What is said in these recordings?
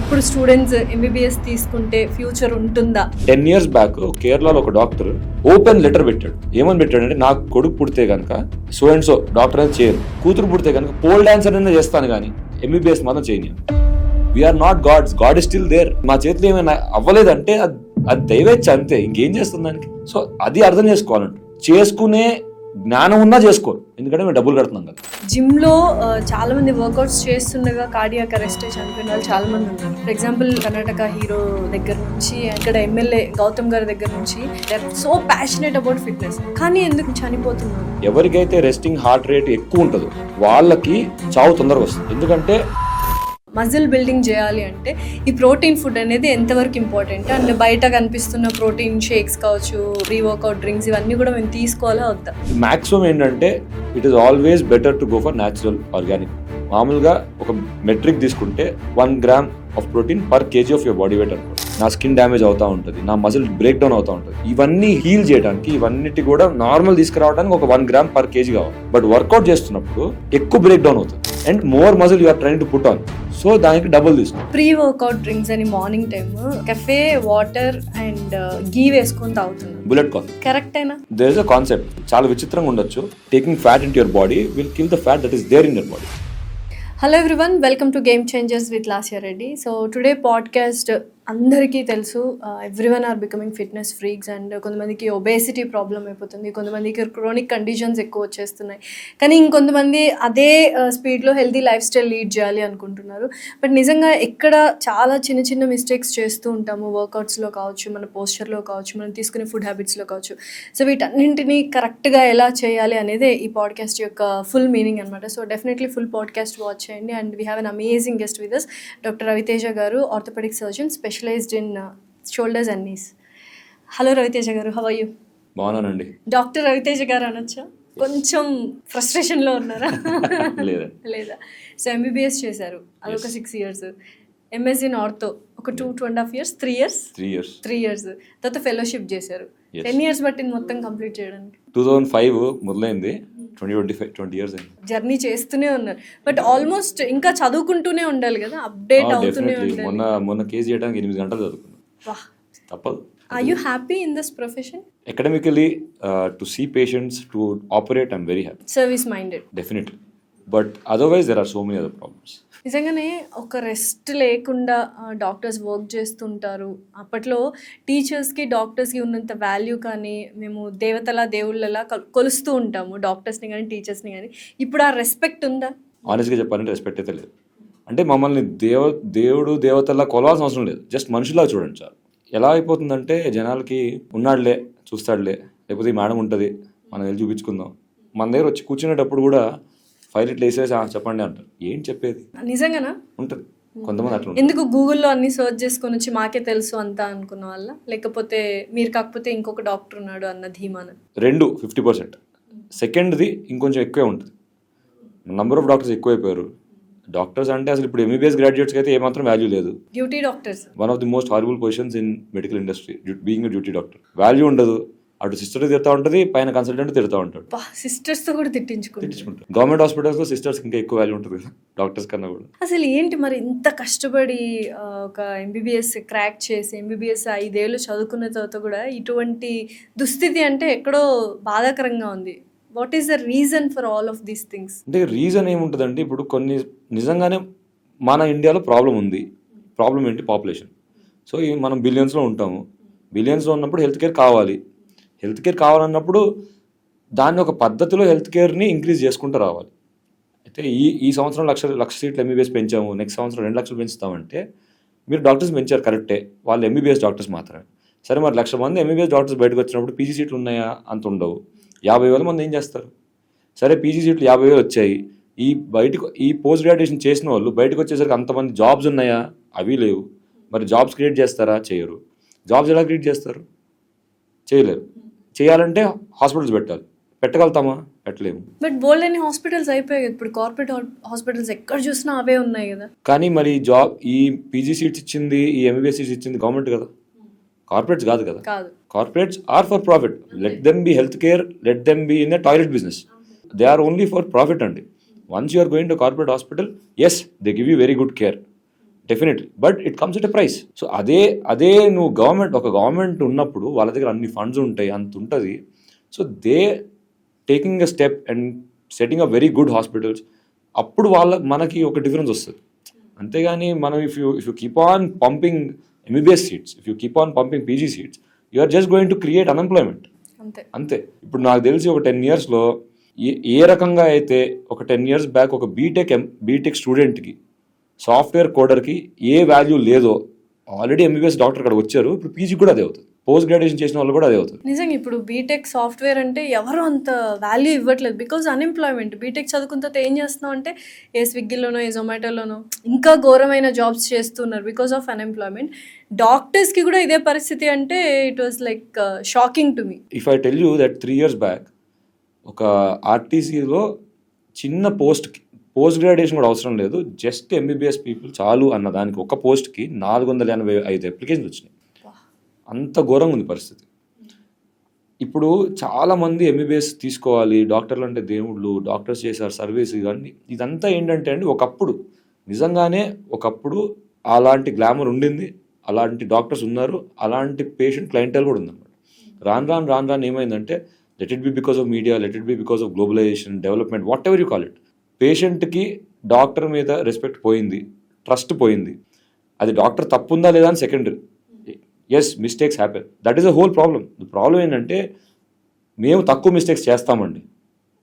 ఇప్పుడు students MBBS తీసుకుంటే future ఉంటుందా? 10 years బ్యాక్ కేరళలో ఒక డాక్టర్ ఓపెన్ లెటర్ పెట్టాడు. ఏమని పెట్టాడంటే, నాకు కొడుకు పుడితే కనుక సో అండ్ సో డాక్టర్ అయితే చేయరు, కూతురు పుడితే కనుక పోల్ డాన్సర్ అయినా చేస్తాను కానీ ఎంబీబీఎస్ మాత్రం చేయను. We're not gods, god is still there. మా చేతిలో ఏమైనా అవ్వలేదంటే అది దైవేచ్ఛ అంతే, ఇంకేం చేస్తుంది దానికి. సో అది అర్థం చేసుకోవాలంట. చేసుకునే జ్ఞానం ఉన్నా చేసుకోరు, ఎందుకంటే మేము డబ్బులు కడుతున్నాం కదా. జిమ్ లో చాలా మంది వర్కౌట్స్ చేస్తుండగా కార్డియాక్ అరెస్ట్ చనిపోయిన వాళ్ళు చాలా మంది ఉన్నారు. ఫర్ ఎగ్జాంపుల్ కర్ణాటక హీరో దగ్గర నుంచి, ఇక్కడ ఎమ్మెల్యే గౌతమ్ గారి దగ్గర నుంచి, they are so passionate about fitness. కానీ ఎందుకు చనిపోతున్నారు? ఎవరికైతే రెస్టింగ్ హార్ట్ రేట్ ఎక్కువ ఉంటుందో వాళ్ళకి చావు తొందరగా వస్తుంది. ఎందుకంటే మజిల్ బిల్డింగ్ చేయాలి అంటే ఈ ప్రోటీన్ ఫుడ్ అనేది ఎంతవరకు ఇంపార్టెంట్, అండ్ బయట కనిపిస్తున్న ప్రోటీన్ షేక్స్ కావచ్చు, ప్రీ వర్కౌట్ డ్రింక్స్, ఇవన్నీ కూడా మేము తీసుకోవాలా వద్దా? మాక్సిమం ఏంటంటే it is always better to go for natural organic. మామూలుగా ఒక మెట్రిక్ తీసుకుంటే 1 gram of protein per KG of your body weight అనుకో. నా స్కిన్ డ్యామేజ్ అవుతూ ఉంటుంది, నా మజిల్ బ్రేక్ డౌన్ అవుతూ ఉంటుంది. ఇవన్నీ హీల్ చేయడానికి, ఇవన్నిటి కూడా నార్మల్ తీసుకురావడానికి ఒక 1 gram per kg కావాలి. బట్ వర్కౌట్ చేస్తున్నప్పుడు ఎక్కువ బ్రేక్ డౌన్ అవుతుంది and more muscle you're trying to put on. So దానికి డబుల్ తీసుకో. ప్రీ వర్కౌట్ డ్రింక్స్ అని morning time cafe water and ghee వేసుకొని తాగుతున్నాను. బుల్లెట్ కాఫీ కరెక్ట్ అయినా? దేర్ ఇస్ అ కాన్సెప్ట్, చాలా విచిత్రంగా ఉండొచ్చు. Taking fat in your body will kill the fat that is there in your body. Hello everyone, welcome to game changers with Lasya Reddy. So today podcast అందరికీ తెలుసు, everyone are becoming fitness freaks, and కొంతమందికి obesity problem అయిపోతుంది, కొంతమందికి chronic conditions ఎక్కువ వచ్చేస్తున్నాయి. కానీ ఇంకొంతమంది అదే స్పీడ్లో హెల్తీ లైఫ్ స్టైల్ లీడ్ చేయాలి అనుకుంటున్నారు. బట్ నిజంగా ఎక్కడ చాలా చిన్న చిన్న మిస్టేక్స్ చేస్తూ ఉంటాము, వర్కౌట్స్లో కావచ్చు, మన పోస్చర్లో కావచ్చు, మనం తీసుకునే ఫుడ్ హ్యాబిట్స్లో కావచ్చు. సో వీటన్నింటినీ కరెక్ట్గా ఎలా చేయాలి అనేది ఈ పాడ్కాస్ట్ యొక్క ఫుల్ మీనింగ్ అనమాట. So definitely full podcast watch చేయండి. And we have an amazing guest with us, doctor Raviteja garu, orthopaedic surgeon, specialised in shoulders and knees. Hello Raviteja garu, how are you? బాగున్నానండి. డాక్టర్ రవితేజ గారు అనొచ్చా? కొంచెం ఫ్రస్ట్రేషన్లో ఉన్నారా? లేదా? సో ఎంబీబీఎస్ చేశారు, అదొక 6 years. ఎంఎస్సీ ఇన్ ఆర్థో ఒక 2.5 years, 3 years. తర్వాత ఫెలోషిప్ చేశారు. 10 years పట్టింది మొత్తం కంప్లీట్ చేయడానికి. 2005 మొదలైంది, 20 years అయింది. జర్నీ చేస్తూనే ఉన్నారు. బట్ ఆల్మోస్ట్ ఇంకా చదువుకుంటూనే ఉండాలి కదా, అప్డేట్ అవుతూనే ఉండాలి. మొన్న కేసు చేయడానికి 8 గంటలు చదువుకున్నాను. తప్పదు. Are you happy in this profession? Academically, to see patients, to operate, I'm very happy. Service minded. Definitely. But otherwise, there are so many other problems. నిజంగానే ఒక రెస్ట్ లేకుండా డాక్టర్స్ వర్క్ చేస్తుంటారు. అప్పట్లో టీచర్స్కి డాక్టర్స్కి ఉన్నంత వాల్యూ కానీ మేము దేవతలా దేవుళ్ళలా కొలుస్తూ ఉంటాము డాక్టర్స్ని కానీ టీచర్స్ని కానీ. ఇప్పుడు ఆ రెస్పెక్ట్ ఉందా? ఆనెస్ట్గా చెప్పాలంటే రెస్పెక్ట్ అయితే లేదు. అంటే మమ్మల్ని దేవుడు దేవతలా కొలవాల్సిన అవసరం లేదు, జస్ట్ మనుషులా చూడండి చాలు. ఎలా అయిపోతుందంటే జనాలకి ఉన్నాడులే చూస్తాడులే, లేకపోతే ఈ మేడం ఉంటుంది మనం వెళ్ళి చూపించుకుందాం. మన దగ్గర వచ్చి కూర్చునేటప్పుడు కూడా ఫైల్ ఇట్లా వేసేసి చెప్పండి అంటారు. ఏం చెప్పేది? నిజంగానా ఉంటుంది. కొంతమంది అట్లా. ఎందుకు గూగుల్లో అన్ని సర్చ్ చేసుకొని వచ్చి మాకే తెలుసు అంతా అనుకున్న వాళ్ళ, లేకపోతే మీరు కాకపోతే ఇంకొక డాక్టర్ ఉన్నాడు అన్న ధీమాన? 50%. సెకండ్ది ఇంకొంచెం ఎక్కువే ఉంటుంది. నంబర్ ఆఫ్ డాక్టర్స్ ఎక్కువైపోయారు. డాక్టర్స్ అంటే అసలు ఇప్పుడు ఎంబీబీఎస్ గ్రాడ్యుయేట్స్కి అయితే ఏమాత్రం వాల్యూ లేదు. Duty doctors one of the most horrible positions in medical industry, being a duty doctor. Value ఉండదు. అటు సిస్టర్ తిడతా ఉంటుంది, పైన కన్సల్టెంట్ తిడతా ఉంటాడు. సిస్టర్స్ తో కూడా తిట్టించుకుంటారు. గవర్నమెంట్ హాస్పిటల్స్ లో సిస్టర్స్ ఇంకా ఎక్కువ వాల్యూ ఉంటుంది కదా డాక్టర్స్ కన్నా కూడా. అసలు ఏంటి మరి ఇంత కష్టపడి ఒక ఎంబీబీఎస్ క్రాక్ చేసి ఎంబీబీఎస్ 5 years చదువుకున్న తర్వాత కూడా ఇటువంటి దుస్థితి అంటే ఎక్కడో బాధాకరంగా ఉంది. What is the reason for all of these things? అంటే రీజన్ ఏముంటుందంటే, ఇప్పుడు కొన్ని నిజంగానే మన ఇండియాలో ప్రాబ్లం ఉంది. ప్రాబ్లం ఏంటి? పాపులేషన్. సో మనం బిలియన్స్లో ఉంటాము. బిలియన్స్లో ఉన్నప్పుడు హెల్త్ కేర్ కావాలి. హెల్త్ కేర్ కావాలన్నప్పుడు దాన్ని ఒక పద్ధతిలో హెల్త్ కేర్ని ఇంక్రీజ్ చేసుకుంటూ రావాలి. అయితే ఈ సంవత్సరం 1,00,000 సీట్లు ఎంబీబీఎస్ పెంచాము, నెక్స్ట్ సంవత్సరం 2 లక్షలు పెంచుతామంటే మీరు డాక్టర్స్ పెంచారు కరెక్టే, వాళ్ళు ఎంబీబీఎస్ డాక్టర్స్ మాత్రమే. సరే, మరి 1,00,000 మంది ఎంబీబీఎస్ డాక్టర్స్ బయటకు వచ్చినప్పుడు పీజీ సీట్లు ఉన్నాయా? అంత ఉండవు. 50,000 మంది ఏం చేస్తారు? సరే, పీజీ సీట్లు 50,000 వచ్చాయి. ఈ పోస్ట్ గ్రాడ్యుయేషన్ చేసిన వాళ్ళు బయటకు వచ్చేసరికి అంతమంది జాబ్స్ ఉన్నాయా? అవి లేవు. మరి జాబ్స్ క్రియేట్ చేస్తారా? చేయరు. జాబ్స్ ఎలా క్రియేట్ చేస్తారు? చేయలేరు. చేయాలంటే హాస్పిటల్స్ పెట్టాలి. పెట్టగలుగుతామా? పెట్టలేము. బట్ బోల్డ్ అని హాస్పిటల్స్ అయిపోయాయి. ఇప్పుడు కార్పొరేట్ హాస్పిటల్స్ ఎక్కడ చూసినా అవే ఉన్నాయి కదా. కానీ మరి ఈ పీజీ సీట్స్ ఇచ్చింది, ఈ ఎంబీబీఎస్ సీట్స్ ఇచ్చింది గవర్నమెంట్ కదా, కార్పొరేట్స్ కాదు కదా. Corporates are for profit. Let them be health care, let them be in the toilet business. They are only for profit అండి. Once you are going to corporate hospital, yes they give you very good care. Definitely, but it comes at a price. So అదే నువ్వు government ఉన్నప్పుడు వాళ్ళ దగ్గర అన్ని funds ఉంటాయి, అంత ఉంటుంది. So they taking a step and setting a very good hospitals, అప్పుడు మనకి ఒక డిఫరెన్స్ వస్తుంది. అంతేగాని మనం if you keep on pumping MBBS seats, if you keep on pumping PG seats, you are just going to create unemployment. అంతే. ఇప్పుడు నాకు తెలిసి ఒక 10 yearsలో ఏ రకంగా అయితే ఒక 10 years బ్యాక్ ఒక బీటెక్ స్టూడెంట్కి సాఫ్ట్వేర్ కోడర్కి ఏ వాల్యూ లేదో, ఆల్రెడీ ఎంబీబీఎస్ డాక్టర్ అక్కడ వచ్చారు, ఇప్పుడు పీజీ కూడా అదే అవుతుంది, పోస్ట్ గ్రాడ్యుయేషన్ చేసిన వాళ్ళు కూడా అదే అవుతుంది. నిజంగా ఇప్పుడు బీటెక్ సాఫ్ట్వేర్ అంటే ఎవరు అంత వాల్యూ ఇవ్వట్లేదు, బికాజ్ అన్ఎంప్లాయ్మెంట్. బీటెక్ చదువుకున్న తర్వాత ఏం చేస్తున్నాం అంటే ఏ స్విగ్గీలోనో ఏ జొమాటోలోనో ఇంకా ఘోరమైన జాబ్స్ చేస్తున్నారు బికాజ్ ఆఫ్ అన్ఎంప్లాయ్మెంట్. డాక్టర్స్కి కూడా ఇదే పరిస్థితి అంటే it was like shocking to me. If I tell you that 3 years back ఒక ఆర్టీసీలో చిన్న పోస్ట్ గ్రాడ్యుయేషన్ కూడా అవసరం లేదు, జస్ట్ ఎంబీబీఎస్ పీపుల్ చాలు అన్న దానికి ఒక పోస్ట్కి 485 అప్లికేషన్స్ వచ్చినాయి. అంత ఘోరంగా ఉంది పరిస్థితి. ఇప్పుడు చాలామంది ఎంబీబీఎస్ తీసుకోవాలి, డాక్టర్లు అంటే దేవుళ్ళు, డాక్టర్స్ చేశారు సర్వీస్, ఇదంతా ఏంటంటే అండి ఒకప్పుడు నిజంగానే అలాంటి గ్లామర్ ఉండింది, అలాంటి డాక్టర్స్ ఉన్నారు, అలాంటి పేషెంట్ క్లయింటెల్ కూడా ఉందన్నమాట. రాను ఏమైందంటే let it be because of media, let it be because of globalization, development, whatever you call it, పేషెంట్కి డాక్టర్ మీద రెస్పెక్ట్ పోయింది, ట్రస్ట్ పోయింది. అది డాక్టర్ తప్పు ఉందా లేదా అని secondary. Yes, mistakes happen, that is a whole problem. The problem ఏంటంటే మేము తక్కువ మిస్టేక్స్ చేస్తామండి.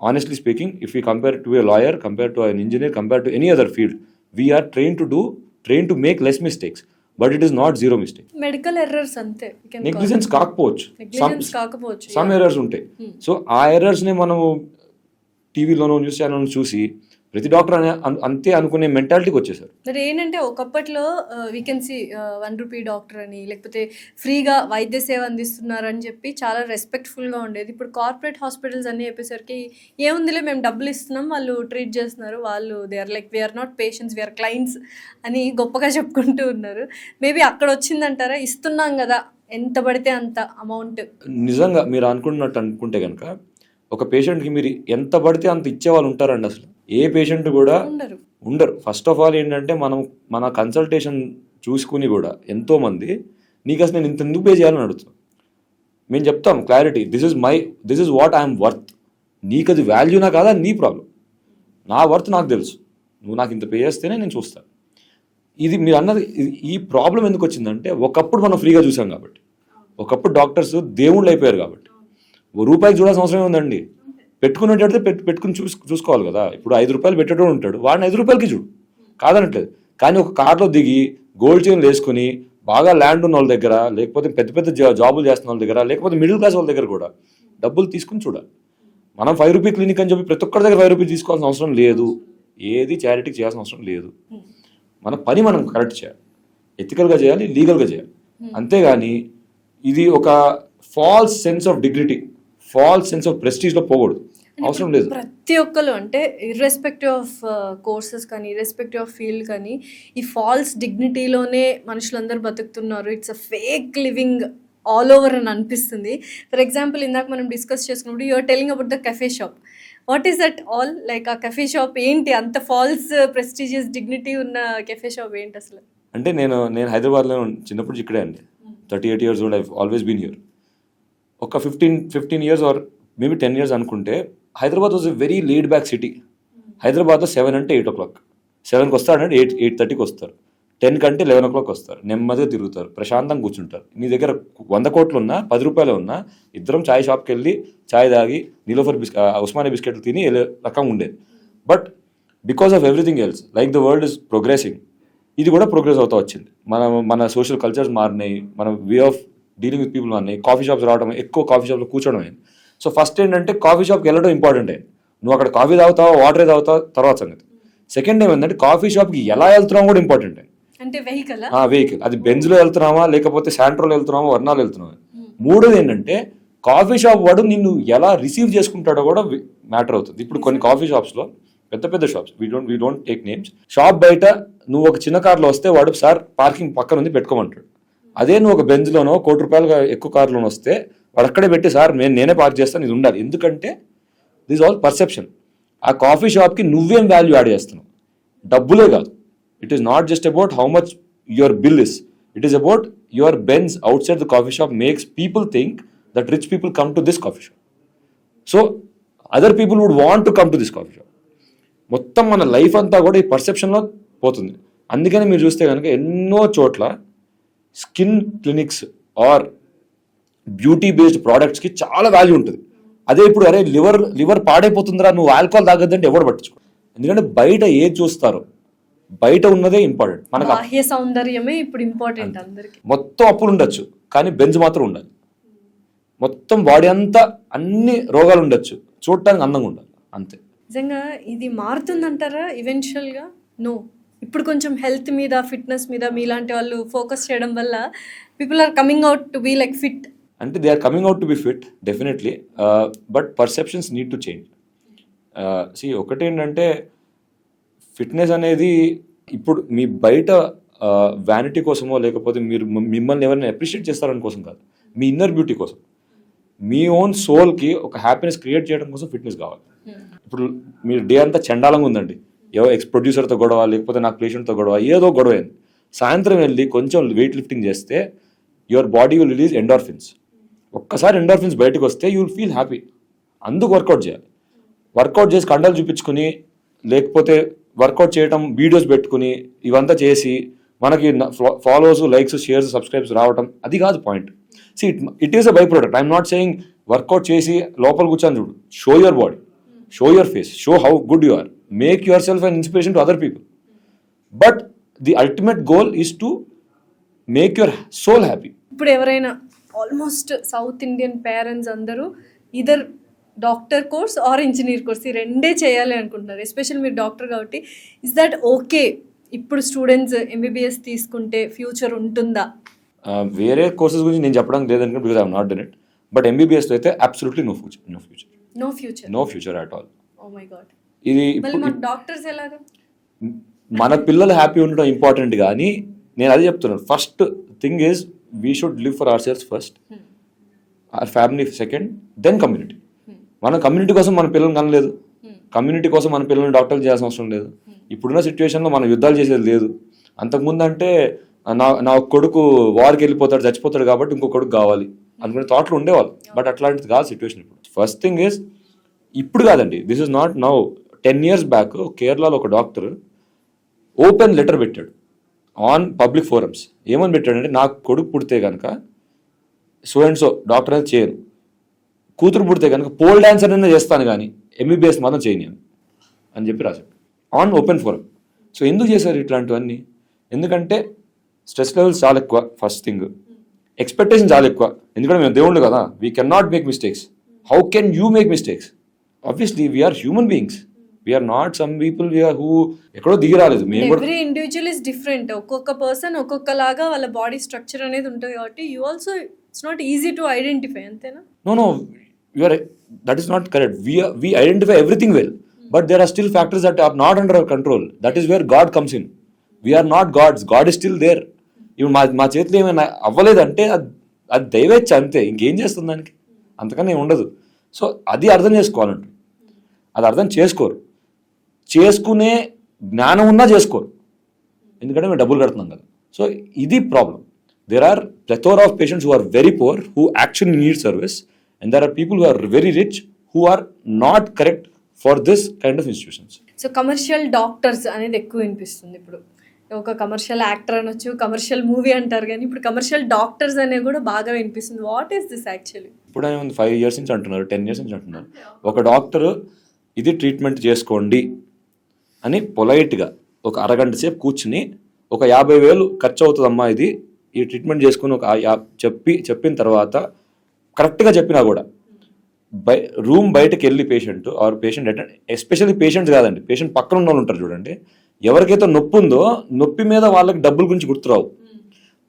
Honestly speaking, if you compare to a lawyer, compare to an engineer, compare to any other field, we're train to make less mistakes, but it is not zero mistake. Medical errors అంతే, negligence కాకపోవచ్చు, some errors ఉంటాయి. So ఆ ఎర్రర్స్ని మనము టీవీలోనో news channel చూసి ప్రతి doctor అంతే అనుకునే మెంటాలిటీకి వచ్చేసారు. మరి ఏంటంటే ఒకప్పట్లో we can see 1 rupee doctor అని, లేకపోతే ఫ్రీగా వైద్య సేవ అందిస్తున్నారని చెప్పి చాలా రెస్పెక్ట్ఫుల్గా ఉండేది. ఇప్పుడు కార్పొరేట్ హాస్పిటల్స్ అన్నీ చెప్పేసరికి ఏముందిలే మేము డబ్బులు ఇస్తున్నాం, వాళ్ళు ట్రీట్ చేస్తున్నారు, వాళ్ళు they are like we're not patients, we're clients అని గొప్పగా చెప్పుకుంటూ ఉన్నారు. మేబీ అక్కడ వచ్చిందంటారా, ఇస్తున్నాం కదా ఎంత పడితే అంత అమౌంట్. నిజంగా మీరు అనుకుంటే కనుక ఒక పేషెంట్కి మీరు ఎంత పడితే అంత ఇచ్చేవాళ్ళు ఉంటారండి. అసలు ఏ పేషెంట్ కూడా ఉండరు. ఫస్ట్ ఆఫ్ ఆల్ ఏంటంటే మన కన్సల్టేషన్ చూసుకుని కూడా ఎంతోమంది నీకు అసలు నేను ఇంత ఎందుకు పే చేయాలని అడుగుతాం. మేము చెప్తాం clarity, this is what I'm worth. నీకు అది వాల్యూనా కాదా నీ ప్రాబ్లం, నా వర్త్ నాకు తెలుసు, నువ్వు నాకు ఇంత పే చేస్తేనే నేను చూస్తాను. ఇది మీరు అన్నది, ఈ ప్రాబ్లం ఎందుకు వచ్చిందంటే ఒకప్పుడు మనం ఫ్రీగా చూసాం కాబట్టి, ఒకప్పుడు డాక్టర్స్ దేవుళ్ళు అయిపోయారు కాబట్టి. రూపాయికి చూడాల్సిన అవసరం ఉందండి, పెట్టుకునేటట్టు పెట్టుకుని చూసుకోవాలి కదా. ఇప్పుడు 5 రూపాయలు పెట్టేటోడు ఉంటాడు, వాడిని 5 రూపాయలకి చూడు, కాదనట్లేదు. కానీ ఒక కార్లో దిగి గోల్డ్ చైన్లు వేసుకుని బాగా ల్యాండ్ ఉన్న వాళ్ళ దగ్గర, లేకపోతే పెద్ద జాబులు చేస్తున్న వాళ్ళ దగ్గర, లేకపోతే మిడిల్ క్లాస్ వాళ్ళ దగ్గర కూడా డబ్బులు తీసుకుని చూడాలి. మనం 5 రూపీ క్లినిక్ అని చెప్పి ప్రతి ఒక్కరి దగ్గర 5 రూపీలు తీసుకోవాల్సిన అవసరం లేదు, ఏది చారిటీకి చేయాల్సిన అవసరం లేదు. మన పని మనం కరెక్ట్ చేయాలి, ఎథికల్గా చేయాలి, లీగల్గా చేయాలి. అంతేగాని ఇది ఒక false sense of dignity, false sense of ప్రెస్టీజ్లో పోకూడదు, అవసరం లేదు. ప్రతి ఒక్కరు అంటే ఇర్రెస్పెక్టివ్ ఆఫ్ కోర్సెస్ కానీ, ఇర్రెస్పెక్టివ్ ఆఫ్ ఫీల్డ్ కానీ, ఈ ఫాల్స్ డిగ్నిటీలోనే మనుషులందరూ బతుకుతున్నారు. It's a fake living all over అని అనిపిస్తుంది. ఫర్ ఎగ్జాంపుల్ ఇందాక మనం డిస్కస్ చేసుకున్నప్పుడు you're telling about the cafe shop. What is that all? Like ఆ కెఫే షాప్ ఏంటి, అంత ఫాల్స్ ప్రెస్టీజియస్ డిగ్నిటీ ఉన్న కెఫే షాప్ ఏంటి అసలు? అంటే నేను హైదరాబాద్లో చిన్నప్పుడు ఇక్కడే అండి, 38 years old, I always been here. ఒక 15 years ఆర్ మేబీ 10 years అనుకుంటే Hyderabad was a very laid back city. హైదరాబాద్లో 7 అంటే 8 o'clock, 7కి వస్తారంటే 8:30కి వస్తారు, 10 కంటే 11 o'clock వస్తారు, నెమ్మదిగా తిరుగుతారు, ప్రశాంతంగా కూర్చుంటారు. నీ దగ్గర 100 కోట్లు ఉన్నా 10 రూపాయలు ఉన్నా ఇద్దరం చాయ్ షాప్కి వెళ్ళి చాయ్ తాగి నీలోఫర్ ఉస్మానియా బిస్కెట్లు తిని వెళ్ళే రకంగా ఉండేది. But because of everything else, like the world is progressing, ఇది కూడా ప్రోగ్రెస్ అవుతూ వచ్చింది. మన సోషల్ కల్చర్స్ మారినాయి, మన way of dealing with people మారినాయి, కాఫీ షాప్స్ రావడం, ఎక్కువ కాఫీ షాప్లో కూర్చోవడం అయింది. సో ఫస్ట్ ఏంటంటే కాఫీ షాప్కి వెళ్ళడం ఇంపార్టెంట్ అయింది. నువ్వు అక్కడ కాఫీ తాగుతావా, వాటరే తాగుతావా తర్వాత సంగతి. సెకండ్ ఏమైందంటే కాఫీ షాప్కి ఎలా వెళ్తున్నావు కూడా ఇంపార్టెంట్ అయింది. అంటే వెహికల్, అది బెంజ్లో వెళ్తున్నావా, లేకపోతే శాంట్రోలో వెళ్తున్నావా, వర్ణాలు వెళ్తున్నావా. మూడోది ఏంటంటే కాఫీ షాప్ వాడు నిన్ను ఎలా రిసీవ్ చేసుకుంటాడో కూడా మ్యాటర్ అవుతుంది. ఇప్పుడు కొన్ని కాఫీ షాప్స్లో, పెద్ద shops, we don't take names, shop బయట నువ్వు ఒక చిన్న కార్లో వస్తే వాడు సార్ పార్కింగ్ పక్కన ఉంది పెట్టుకోమంటాడు. అదే నువ్వు ఒక బెంజ్లోనో ₹1 కోటి ఎక్కువ కార్లోనో వస్తే వాడు అక్కడే పెట్టి సార్ నేనే పార్క్ చేస్తాను, ఇది ఉండాలి. ఎందుకంటే దిస్ ఆల్ పర్సెప్షన్. ఆ కాఫీ షాప్కి నువ్వేం వాల్యూ యాడ్ చేస్తున్నావు, డబ్బులే కాదు. It is not just about how much your bill is. It is about your Benz outside the coffee shop makes people think that rich people come to this coffee shop. So other people would want to come to this coffee shop. మొత్తం మన life అంతా కూడా ఈ పర్సెప్షన్లో పోతుంది. అందుకని మీరు చూస్తే కనుక ఎన్నో చోట్ల skin clinics or beauty based ప్రోడక్ట్స్కి చాలా వాల్యూ ఉంటుంది. అదే ఇప్పుడు అరే లివర్ పాడైపోతుందిరా నువ్వు ఆల్కహాల్ తాగొద్దంటే ఎవరు పట్టించుకో. ఎందుకంటే బయట ఏది చూస్తారో బయట ఉన్నదే ఇంపార్టెంట్. మనకు బాహ్య సౌందర్యమే ఇప్పుడు ఇంపార్టెంట్ అందరికి. మొత్తం అప్పులు ఉండొచ్చు కానీ బెంజ్ మాత్రం ఉండాలి. మొత్తం బాడీ అంతా అన్ని రోగాలు ఉండొచ్చు, చూడటానికి అందంగా ఉండాలి, అంతే. నిజంగా ఇది మారుతుందంటారా ఈవెన్చువల్గా? నో, ఇప్పుడు కొంచెం హెల్త్ మీద ఫిట్నెస్ మీద మీలాంటి వాళ్ళు ఫోకస్ చేయడం వల్ల people are coming out to be like fit. అంటే they are coming out to be fit definitely, but perceptions need to change. ఒకటి ఏంటంటే ఫిట్నెస్ అనేది ఇప్పుడు మీ బయట వ్యానిటీ కోసమో లేకపోతే మీరు మిమ్మల్ని ఎవరైనా అప్రిషియేట్ చేస్తారని కోసం కాదు, మీ ఇన్నర్ బ్యూటీ కోసం, మీ ఓన్ సోల్కి ఒక హ్యాపీనెస్ క్రియేట్ చేయడం కోసం ఫిట్నెస్ కావాలి. ఇప్పుడు మీరు డే అంతా చండాలంగా ఉందండి, ఏవో ప్రొడ్యూసర్తో గొడవ లేకపోతే నాకు పేషెంట్తో గొడవ, ఏదో గొడవ అయింది, సాయంత్రం వెళ్ళి కొంచెం వెయిట్ లిఫ్టింగ్ చేస్తే your body will release endorphins. ఒక్కసారి ఎండార్ఫిన్స్ బయటకు వస్తే యూ విల్ ఫీల్ హ్యాపీ. అందుకు వర్కౌట్ చేయాలి. వర్కౌట్ చేసి కండలు చూపించుకుని లేకపోతే వర్కౌట్ చేయటం వీడియోస్ పెట్టుకుని ఇవంతా చేసి మనకి ఫాలోవర్స్, లైక్స్, షేర్స్, సబ్స్క్రైబ్స్ రావటం అది కాదు point. It is a byproduct. I'm not saying workout చేసి లోపల కూర్చొని చూడు. Show your body, show your face, show how good you are, make yourself an inspiration to other people. But the ultimate goal is to make your soul happy. ఇప్పుడు ఎవరైనా almost south Indian parents అందరూ either doctor course or engineer course ఈ రెండే చేయాలి అనుకుంటున్నారు. Especially మీరు doctor కాబట్టి is that okay? ఇప్పుడు స్టూడెంట్స్ ఎంబీబీఎస్ తీసుకుంటే ఫ్యూచర్ ఉంటుందా? వేరే కోర్సెస్ గురించి నేను చెప్పడానికి లేదనుకుంటే because I'm not done it. But MBBS అయితే absolutely no future at all. Oh my God. ఇది డాక్టర్స్ ఎలాగా? మన పిల్లలు హ్యాపీ ఉండడం ఇంపార్టెంట్, కానీ నేను అదే చెప్తున్నాను. First thing is we should live for ourselves first, our family second, then community. మన కమ్యూనిటీ కోసం మన పిల్లల్ని కనలేదు, కమ్యూనిటీ కోసం మన పిల్లల్ని డాక్టర్లు చేయాల్సిన అవసరం లేదు. ఇప్పుడున్న సిచ్యువేషన్లో మనం యుద్ధాలు చేసేది లేదు. అంతకుముందు అంటే నా కొడుకు వార్కి వెళ్ళిపోతాడు, చచ్చిపోతాడు కాబట్టి ఇంకో కొడుకు కావాలి అనుకునే థాట్లు ఉండేవాళ్ళు. బట్ అట్లాంటిది కాదు సిచ్యువేషన్ ఇప్పుడు. ఫస్ట్ థింగ్ ఈజ్ ఇప్పుడు కాదండి, this is not now. 10 years back కేరళలో ఒక డాక్టర్ ఓపెన్ లెటర్ పెట్టాడు ఆన్ పబ్లిక్ ఫోరమ్స్. ఏమని పెట్టాడంటే, నాకు కొడుకు పుడితే కనుక సో అండ్ సో డాక్టర్ అనేది చేయను, కూతురు పుడితే కనుక పోల్ డాన్సర్ అయినా చేస్తాను కానీ ఎంబీబీఎస్ మాత్రం చేయను అని చెప్పి రాశాడు ఆన్ ఓపెన్ ఫోరం. సో ఎందుకు చేశారు ఇట్లాంటివన్నీ? ఎందుకంటే స్ట్రెస్ లెవెల్స్ చాలా ఎక్కువ, ఫస్ట్ థింగ్. ఎక్స్పెక్టేషన్ చాలా ఎక్కువ, ఎందుకంటే మేము దేవుళ్ళు కదా, we can not make mistakes. How can you make mistakes? Obviously we're human beings, we're not some people who ఎక్కడో దిగి రాలేదు. మేము కూడా ఎవ్రీ ఇండివిజువల్ ఇస్ డిఫరెంట్. ఒక్కొక్క పర్సన్ ఒక్కొక్కలాగా వాళ్ళ బాడీ స్ట్రక్చర్ అనేది ఉంటుంది కాబట్టి you also it's not easy to identify. అంతేనా? No that is not correct. We identify everything well, but there are still factors that are not under our control. That is where God comes in. We are not gods. God is still there. ఇప్పుడు మా చేతిలో ఏమైనా అవ్వలేదంటే అది దైవేచ్ఛ, అంతే. ఇంకేం చేస్తుంది దానికి? అంతకనే ఉండదు. సో అది అర్థం చేసుకోవాలంటే అది అర్థం చేసుకోరు. చేసుకునే జ్ఞానం ఉన్నా చేసుకోరు, ఎందుకంటే మేము డబ్బులు కడుతున్నాం కదా. సో ఇది problem. There are plethora of patients who are very poor, who actually need service. And there are people who are very rich who are not correct for this kind of institutions. So commercial doctors అనేది ఎక్కువ వినిపిస్తుంది ఇప్పుడు. ఒక commercial actor అనొచ్చు, commercial movie అంటారు, కానీ ఇప్పుడు commercial doctors అనేవి కూడా బాగా వినిపిస్తుంది. What is this actually? ఇప్పుడు 5 years నుంచి అంటున్నారు, 10 years నుంచి అంటున్నారు. ఒక డాక్టర్ ఇది ట్రీట్మెంట్ చేసుకోండి అని పొలైట్గా ఒక అరగంట సేపు కూర్చుని ఒక 50,000 ఖర్చు అవుతుందమ్మా ఇది ఈ ట్రీట్మెంట్ చేసుకుని ఒక చెప్పిన తర్వాత కరెక్ట్గా చెప్పినా కూడా రూమ్ బయటకు వెళ్ళి పేషెంట్ అటెండ్, ఎస్పెషల్లీ పేషెంట్స్ కాదండి, పేషెంట్ పక్కన ఉన్న వాళ్ళు ఉంటారు చూడండి, ఎవరికైతే నొప్పి ఉందో నొప్పి మీద వాళ్ళకి డబ్బుల గురించి గుర్తురావు,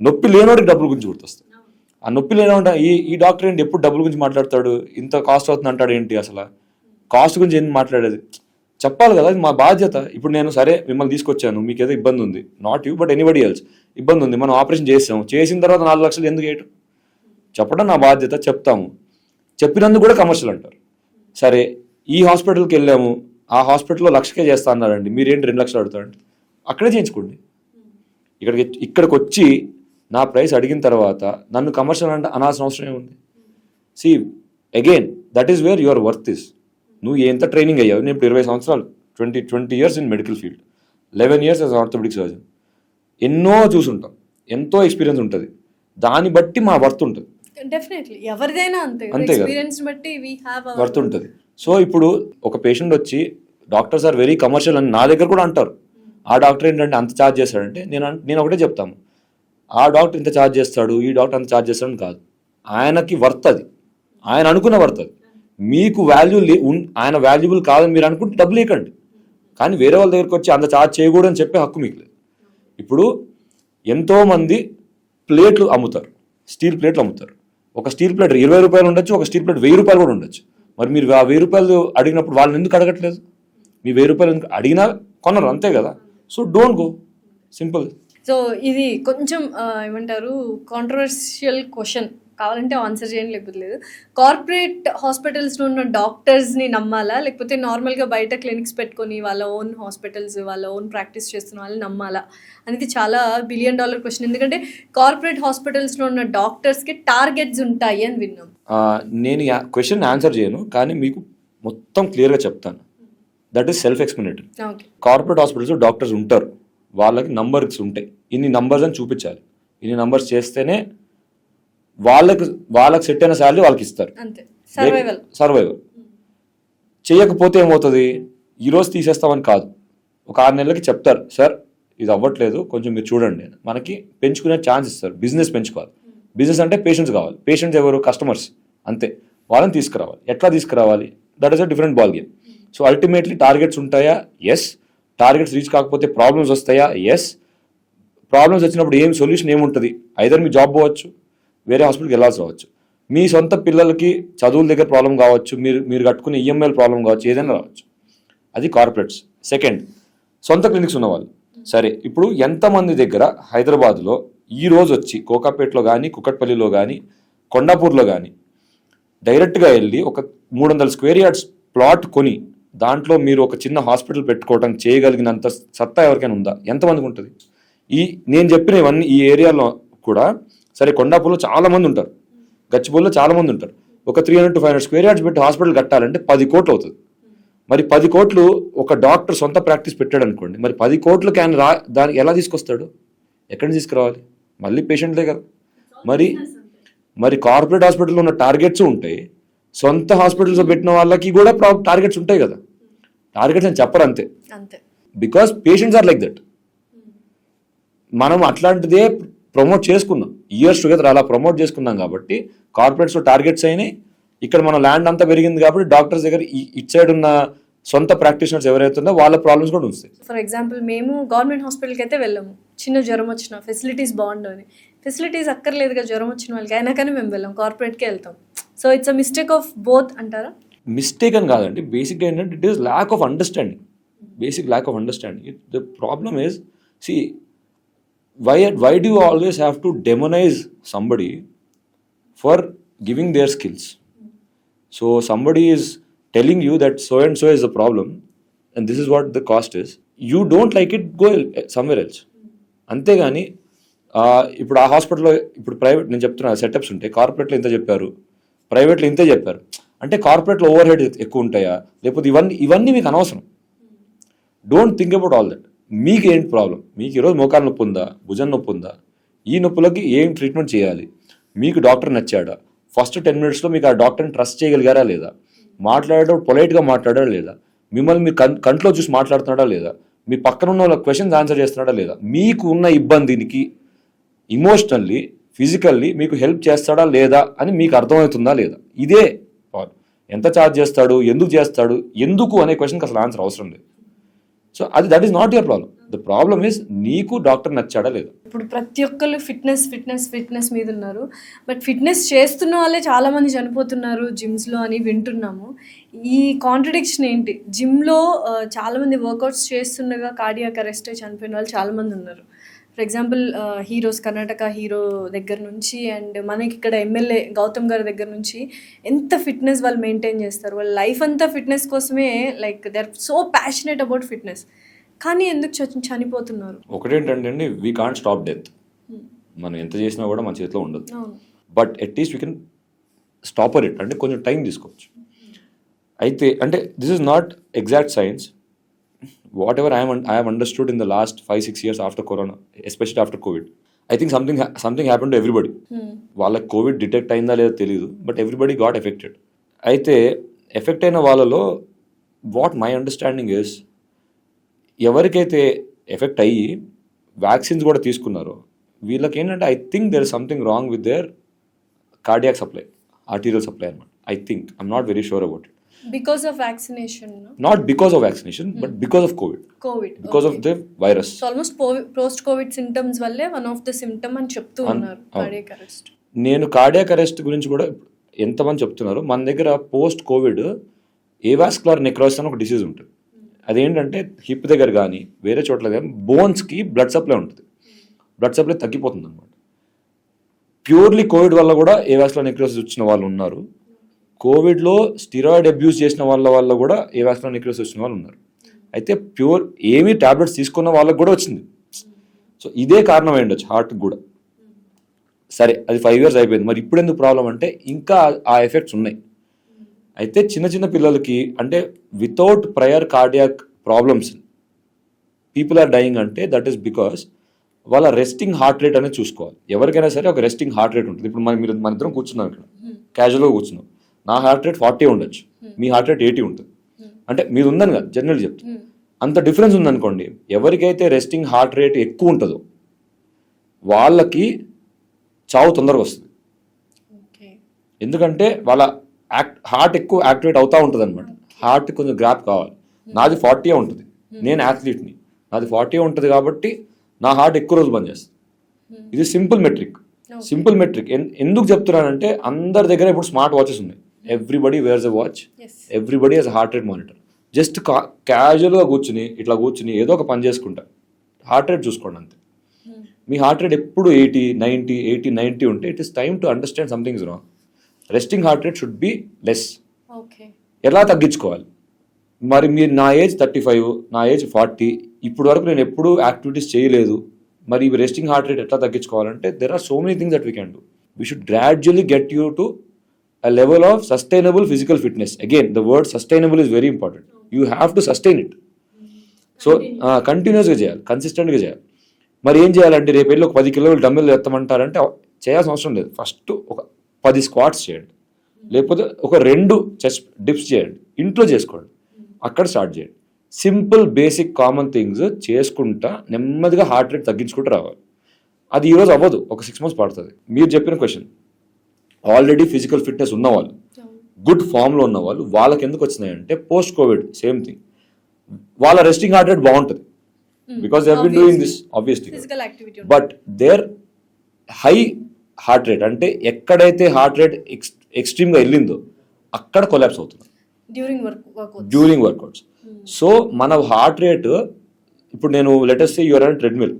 నొప్పి లేనివాడికి డబ్బుల గురించి గుర్తొస్తాయి. ఆ నొప్పి లేనివాడ ఈ డాక్టర్ ఏంటి ఎప్పుడు డబ్బుల గురించి మాట్లాడతాడు, ఇంత కాస్ట్ అవుతుంది అంటాడు ఏంటి, అసలు కాస్ట్ గురించి ఏం మాట్లాడేది? చెప్పాలి కదా, అది మా బాధ్యత. ఇప్పుడు నేను సరే మిమ్మల్ని తీసుకొచ్చాను, మీకు ఏదో ఇబ్బంది ఉంది, not you but anybody else ఇబ్బంది ఉంది, మనం ఆపరేషన్ చేసిన తర్వాత 4 లక్షలు ఎందుకు వేయటం? చెప్పడం నా బాధ్యత, చెప్తాము. చెప్పినందుకు కూడా కమర్షియల్ అంటారు. సరే ఈ హాస్పిటల్కి వెళ్ళాము, ఆ హాస్పిటల్లో 1,00,000 చేస్తా అన్నారండి, మీరేంటి 2 లక్షలు అడుగుతారండి? అక్కడే చేయించుకోండి. ఇక్కడికి వచ్చి నా ప్రైస్ అడిగిన తర్వాత నన్ను కమర్షియల్ అంటే అనాల్సిన అవసరం ఏముంది? See again that is where your worth is. నువ్వు ఎంత ట్రైనింగ్ అయ్యావు? నేను ఇప్పుడు 20 సంవత్సరాలు 20 years in medical field, 11 years as orthopaedic surgeon. ఎన్నో చూసుంటాం, ఎంతో ఎక్స్పీరియన్స్ ఉంటుంది. దాన్ని బట్టి మా వర్త్ ఉంటుంది. డెఫినెట్లీ ఎవరిదైనా అంతే అంతే కదా, ఎక్స్పీరియన్స్ బట్టి వి హావ్ వర్త్ ఉంటుంది. సో ఇప్పుడు ఒక పేషెంట్ వచ్చి డాక్టర్స్ ఆర్ వెరీ కమర్షియల్ అని నా దగ్గర కూడా అంటారు. ఆ డాక్టర్ ఏంటంటే అంత ఛార్జ్ చేస్తాడంటే నేను ఒకటే చెప్తాను, ఆ డాక్టర్ ఇంత ఛార్జ్ చేస్తాడు, ఈ డాక్టర్ అంత ఛార్జ్ చేస్తాడని కాదు. ఆయనకి వర్త్ అది, ఆయన అనుకున్న వర్త్ అది. మీకు వాల్యూ ఆయన వాల్యుబుల్ కాదని మీరు అనుకుంటే డబ్బులు ఇవ్వకండి. కానీ వేరే వాళ్ళ దగ్గరికి వచ్చి అంత ఛార్జ్ చేయకూడదు అని చెప్పే హక్కు మీకు లేదు. ఇప్పుడు ఎంతోమంది ప్లేట్లు అమ్ముతారు, స్టీల్ ప్లేట్లు అమ్ముతారు. ఒక స్టీల్ ప్లేట్ 20 రూపాయలు ఉండొచ్చు, ఒక స్టీల్ ప్లేట్ 1000 రూపాయలు కూడా ఉండొచ్చు. మరి మీరు ఆ 1000 రూపాయలు అడిగినప్పుడు వాళ్ళని ఎందుకు అడగట్లేదు? మీ 1000 రూపాయలు ఎందుకు అడిగినా కొనరు, అంతే కదా. So don't go, simple. So ఇది కొంచెం ఏమంటారు కాంట్రవర్షియల్ క్వశ్చన్, కావాలంటే ఆన్సర్ చేయండి లేకపోతే లేదు. కార్పొరేట్ హాస్పిటల్స్లో ఉన్న డాక్టర్స్ని నమ్మాలా, లేకపోతే నార్మల్గా బయట క్లినిక్స్ పెట్టుకొని వాళ్ళ ఓన్ హాస్పిటల్స్ వాళ్ళ ఓన్ ప్రాక్టీస్ చేస్తున్న వాళ్ళని నమ్మాలా అనేది చాలా $1 బిలియన్ క్వశ్చన్. ఎందుకంటే కార్పొరేట్ హాస్పిటల్స్లో ఉన్న డాక్టర్స్కి టార్గెట్స్ ఉంటాయి అని విన్నాం. నేను క్వశ్చన్ ఆన్సర్ చేయను, కానీ మీకు మొత్తం క్లియర్గా చెప్తాను. That is self explanatory. Corporate hospitals doctors ఉంటారు, వాళ్ళకి నంబర్స్ ఉంటాయి. ఇన్ని నంబర్స్ అని చూపించాలి, ఇన్ని నంబర్స్ చేస్తేనే వాళ్ళకి సెట్ అయిన శాలరీ వాళ్ళకి ఇస్తారు. సర్వైవల్ చేయకపోతే ఏమవుతుంది? ఈరోజు తీసేస్తామని కాదు, ఒక 6 నెలలకి చెప్తారు, సార్ ఇది అవ్వట్లేదు కొంచెం మీరు చూడండి, మనకి పెంచుకునే ఛాన్స్ ఇస్తారు. బిజినెస్ పెంచుకోవాలి. బిజినెస్ అంటే పేషెంట్స్ కావాలి. పేషెంట్స్ ఎవరు? కస్టమర్స్, అంతే. వాళ్ళని తీసుకురావాలి. ఎట్లా తీసుకురావాలి? That is a different ball game. So ultimately targets ఉంటాయా? ఎస్. టార్గెట్స్ రీచ్ కాకపోతే ప్రాబ్లమ్స్ వస్తాయా? ఎస్. ప్రాబ్లమ్స్ వచ్చినప్పుడు ఏం సొల్యూషన్ ఏముంటుంది? ఐదర్ మీ జాబ్ పోవచ్చు, వేరే హాస్పిటల్కి వెళ్ళాల్సి రావచ్చు, మీ సొంత పిల్లలకి చదువుల దగ్గర ప్రాబ్లం కావచ్చు, మీరు కట్టుకునే ఈఎంఐల ప్రాబ్లం కావచ్చు, ఏదైనా రావచ్చు. అది కార్పొరేట్స్. సెకండ్, సొంత క్లినిక్స్ ఉన్నవాళ్ళు. సరే, ఇప్పుడు ఎంతమంది దగ్గర హైదరాబాద్లో ఈ రోజు వచ్చి కోకాపేటలో కానీ, కుక్కట్పల్లిలో కానీ, కొండాపూర్లో కానీ డైరెక్ట్గా వెళ్ళి ఒక 300 స్క్వేర్ యార్డ్స్ ప్లాట్ కొని దాంట్లో మీరు ఒక చిన్న హాస్పిటల్ పెట్టుకోవడం చేయగలిగినంత సత్తా ఎవరికైనా ఉందా? ఎంతమందికి ఉంటుంది? నేను చెప్పిన ఇవన్నీ ఈ ఏరియాలో కూడా. సరే, కొండాపూర్లో చాలా మంది ఉంటారు, గచ్చిబౌలిలో చాలా మంది ఉంటారు. ఒక 300 to 500 స్క్వేర్ యార్డ్స్ పెట్టి హాస్పిటల్ కట్టాలంటే 10 కోట్లు అవుతుంది. మరి 10 కోట్లు ఒక డాక్టర్ సొంత ప్రాక్టీస్ పెట్టాడు అనుకోండి, మరి 10 కోట్లకి ఆయన దానికి ఎలా తీసుకొస్తాడు? ఎక్కడి నుంచి తీసుకురావాలి? మళ్ళీ పేషెంట్లే కదా. మరి కార్పొరేట్ హాస్పిటల్లో ఉన్న టార్గెట్స్ ఉంటాయి, సొంత హాస్పిటల్స్ పెట్టిన వాళ్ళకి కూడా టార్గెట్స్ ఉంటాయి కదా. టార్గెట్స్ అని చెప్పరు, అంతే. Because patients are like that. మనం అట్లాంటిదే ప్రమోట్ చేసుకున్నాం, ఇయర్స్ టుగెదర్ అలా ప్రమోట్ చేసుకున్నాం కాబట్టి కార్పొరేట్స్లో టార్గెట్స్ అయినాయి. ఇక్కడ మన ల్యాండ్ అంతా పెరిగింది కాబట్టి డాక్టర్స్ దగ్గర ఇటు సైడ్ ఉన్న సొంత ప్రాక్టీషనర్స్ ఎవరైతే ఉందో వాళ్ళ ప్రాబ్లమ్స్ కూడా వస్తాయి. ఫర్ ఎగ్జాంపుల్ మేము గవర్నమెంట్ హాస్పిటల్కి అయితే వెళ్ళాము, చిన్న జ్వరం వచ్చిన ఫెసిలిటీస్ బాగుండవు, ఫెసిలిటీస్ అక్కర్లేదుగా జ్వరం వచ్చిన వాళ్ళకి, అయినా కానీ మేము వెళ్ళాం, కార్పొరేట్కే వెళ్తాం. So it's a mistake of both అంటారా? మిస్టేక్ అని కాదండి, బేసిక్గా ఏంటంటే it is lack of understanding. Lack of understanding. The problem is, see why do you always have to demonize somebody for giving their skills? So somebody is telling you that so and so is the problem and this is what the cost is. You don't like it, go somewhere else. అంతేగాని ఇప్పుడు ఆ హాస్పిటల్లో ఇప్పుడు private, నేను చెప్తున్నా setups ఉంటాయి, కార్పొరేట్లో ఇంత చెప్పారు, ప్రైవేట్లో ఇంతే చెప్పారు అంటే కార్పొరేట్లో ఓవర్ హెడ్ ఎక్కువ ఉంటాయా? లేకపోతే ఇవన్నీ మీకు అనవసరం. Don't think about all that. మీకు ఏంటి ప్రాబ్లం? మీకు ఈరోజు మోకాలు నొప్పి ఉందా, భుజం నొప్పి ఉందా, ఈ నొప్పులకి ఏం ట్రీట్మెంట్ చేయాలి? మీకు డాక్టర్ నచ్చాడా? ఫస్ట్ 10 minutesలో మీకు ఆ డాక్టర్ని ట్రస్ట్ చేయగలిగారా లేదా? మాట్లాడేటప్పుడు పొలైట్గా మాట్లాడారా లేదా? మిమ్మల్ని మీరు కంట్లో చూసి మాట్లాడుతున్నాడా లేదా? మీ పక్కన ఉన్న వాళ్ళ క్వశ్చన్స్ ఆన్సర్ చేస్తున్నాడా లేదా? మీకు ఉన్న ఇబ్బందికి ఇమోషనల్లీ, ఫిజికల్లీ మీకు హెల్ప్ చేస్తాడా లేదా అని మీకు అర్థమవుతుందా లేదా? ఇదే ఎంత ఛార్జ్ చేస్తాడు, ఎందుకు చేస్తాడు, ఎందుకు అనే క్వశ్చన్కి అసలు ఆన్సర్ అవసరం లేదు. So that is not your problem. The problem is నీకు డాక్టర్ నచ్చాడా లేదా. ఇప్పుడు ప్రతి ఒక్కళ్ళు ఫిట్నెస్ మీద ఉన్నారు, బట్ ఫిట్నెస్ చేస్తున్న వాళ్ళే చాలామంది చనిపోతున్నారు జిమ్స్లో అని వింటున్నాము. ఈ కాంట్రడిక్షన్ ఏంటి? జిమ్లో చాలామంది వర్కౌట్స్ చేస్తుండగా కార్డియాక్ అరెస్ట్ చనిపోయిన వాళ్ళు చాలామంది ఉన్నారు. For example heroes, Karnataka hero దగ్గర నుంచి అండ్ మనకి ఇక్కడ ఎమ్మెల్యే గౌతమ్ గారి దగ్గర నుంచి ఎంత ఫిట్నెస్ వాళ్ళు మెయింటైన్ చేస్తారు. వాళ్ళ లైఫ్ అంతా ఫిట్నెస్ కోసమే, like they are so passionate about fitness. కానీ ఎందుకు చనిపోతున్నారు? ఒకటేంటంటే అండి, వీ కాంట్ స్టాప్ డెత్. మనం ఎంత చేసినా కూడా మన చేతిలో ఉండదు. But at least we can stopper it, అంటే కొంచెం టైం తీసుకోవచ్చు. అయితే అంటే this is not exact science. What ever I have understood in the last 5-6 years after corona, especially after Covid, I think something happen to everybody. వాళ్ళకి Covid detect అయిందా లేదో తెలియదు, but everybody got affected. అయితే effect అయిన వాళ్ళలో what my understanding is, ఎవరికైతే effect అయ్యి vaccines కూడా తీసుకున్నారో వీళ్ళకి ఏంటంటే I think there is something wrong with their cardiac supply, arterial supply అనమాట. I think, I'm not very sure about it. Because of vaccination, no? Not because of vaccination, but because of COVID. Because of the virus. So almost post-COVID symptoms valle one of the symptom అని చెప్తూ ఉన్నారు cardiac arrest. నేను cardiac arrest గురించి కూడా ఎంతమంది చెప్తున్నారు. మన దగ్గర పోస్ట్ కోవిడ్ ఏవాస్కులర్ నెక్రోసిస్ అని ఒక డిసీజ్ ఉంటుంది. అదేంటంటే హిప్ దగ్గర కానీ వేరే చోట్ల కానీ బోన్స్కి బ్లడ్ సప్లై ఉంటుంది. బ్లడ్ సప్లై తగ్గిపోతుంది అనమాట. ప్యూర్లీ కోవిడ్ వల్ల కూడా ఏవాస్కులర్ నెక్రోసిస్ వచ్చిన వాళ్ళు ఉన్నారు. కోవిడ్లో స్టిరాయిడ్ అబ్యూస్ చేసిన వాళ్ళ కూడా ఏవాస్కులర్ నెక్రోసిస్ వచ్చిన వాళ్ళు ఉన్నారు. అయితే ప్యూర్ ఏమీ టాబ్లెట్స్ తీసుకున్న వాళ్ళకి కూడా వచ్చింది. సో ఇదే కారణం అయి ఉండొచ్చు హార్ట్కి కూడా. సరే, అది 5 years అయిపోయింది, మరి ఇప్పుడు ఎందుకు ప్రాబ్లం అంటే ఇంకా ఆ ఎఫెక్ట్స్ ఉన్నాయి. అయితే చిన్న పిల్లలకి అంటే without prior cardiac problems people are dying అంటే దట్ ఈస్ బికాస్ వాళ్ళ రెస్టింగ్ హార్ట్ రేట్ అనేది చూసుకోవాలి. ఎవరికైనా సరే ఒక రెస్టింగ్ హార్ట్ రేట్ ఉంటుంది. ఇప్పుడు మన ఇద్దరం కూర్చున్నాం ఇక్కడ, క్యాజువల్గా కూర్చున్నాం. నా హార్ట్ రేట్ 40 ఉండొచ్చు, మీ హార్ట్ రేట్ 80 ఉంటుంది. అంటే మీరు ఉందని కదా జనరల్ చెప్తాను. అంత డిఫరెన్స్ ఉందనుకోండి. ఎవరికైతే రెస్టింగ్ హార్ట్ రేట్ ఎక్కువ ఉంటుందో వాళ్ళకి చావు తొందరగా వస్తుంది. ఎందుకంటే వాళ్ళ హార్ట్ ఎక్కువ యాక్టివేట్ అవుతూ ఉంటుంది అనమాట. హార్ట్ కొంచెం గ్రాప్ కావాలి. నాది 40 ఉంటుంది, నేను అథ్లీట్ని, నాది 40 ఉంటుంది కాబట్టి నా హార్ట్ ఎక్కువ రోజులు పనిచేస్తుంది. ఇది సింపుల్ మెట్రిక్. ఎందుకు చెప్తున్నానంటే అందరి దగ్గర ఇప్పుడు స్మార్ట్ వాచెస్ ఉన్నాయి. Everybody wears a watch, everybody has heart rate monitor. Just క్యాజువల్గా ఇట్లా కూర్చుని ఏదో ఒక పని చేసుకుంటా హార్ట్ రేట్ చూసుకోండి అంతే. మీ హార్ట్ రేట్ ఎప్పుడు 80-90 ఉంటే it is time to understand something is wrong. Resting heart rate should be less. ఎలా తగ్గించుకోవాలి? మరి మీరు నా ఏజ్ 35, నా ఏజ్ 40, ఇప్పుడు వరకు నేను ఎప్పుడు యాక్టివిటీస్ చేయలేదు. మరి ఈ రెస్టింగ్ హార్ట్ రేట్ ఎట్లా తగ్గించుకోవాలంటే there are so many things that we can do. We should gradually get you to a level of sustainable physical fitness. Again, the word sustainable is very important. You have to sustain it. So కంటిన్యూస్గా చేయాలి, కన్సిస్టెంట్గా చేయాలి. మరి ఏం చేయాలంటే రేపు వెళ్ళి ఒక 10 కిలోలు డమ్మిల్ ఎత్తమంటారంటే చేయాల్సిన అవసరం లేదు. ఫస్ట్ ఒక 10 స్క్వాట్స్ చేయండి, లేకపోతే ఒక 2 చెస్ట్ డిప్స్ చేయండి, ఇంట్లో చేసుకోండి, అక్కడ స్టార్ట్ చేయండి. సింపుల్ బేసిక్ కామన్ థింగ్స్ చేసుకుంటా నెమ్మదిగా హార్ట్ రేట్ తగ్గించుకుంటూ రావాలి. అది ఈరోజు అవ్వదు, ఒక 6 months పడుతుంది. మీరు చెప్పిన క్వశ్చన్, ఆల్రెడీ ఫిజికల్ ఫిట్నెస్ ఉన్నవాళ్ళు, గుడ్ ఫామ్లో ఉన్న వాళ్ళు, వాళ్ళకి ఎందుకు వచ్చినాయంటే పోస్ట్ కోవిడ్ సేమ్ థింగ్. వాళ్ళ రెస్టింగ్ హార్ట్ రేట్ బాగుంటుంది because they have been doing this obviously. But their high heart rate అంటే ఎక్కడైతే హార్ట్ రేట్ ఎక్స్ట్రీమ్గా వెళ్ళిందో అక్కడ కొలాప్స్ అవుతుంది డ్యూరింగ్ వర్కౌట్స్. సో మన హార్ట్ రేట్ ఇప్పుడు నేను let's say you're on treadmill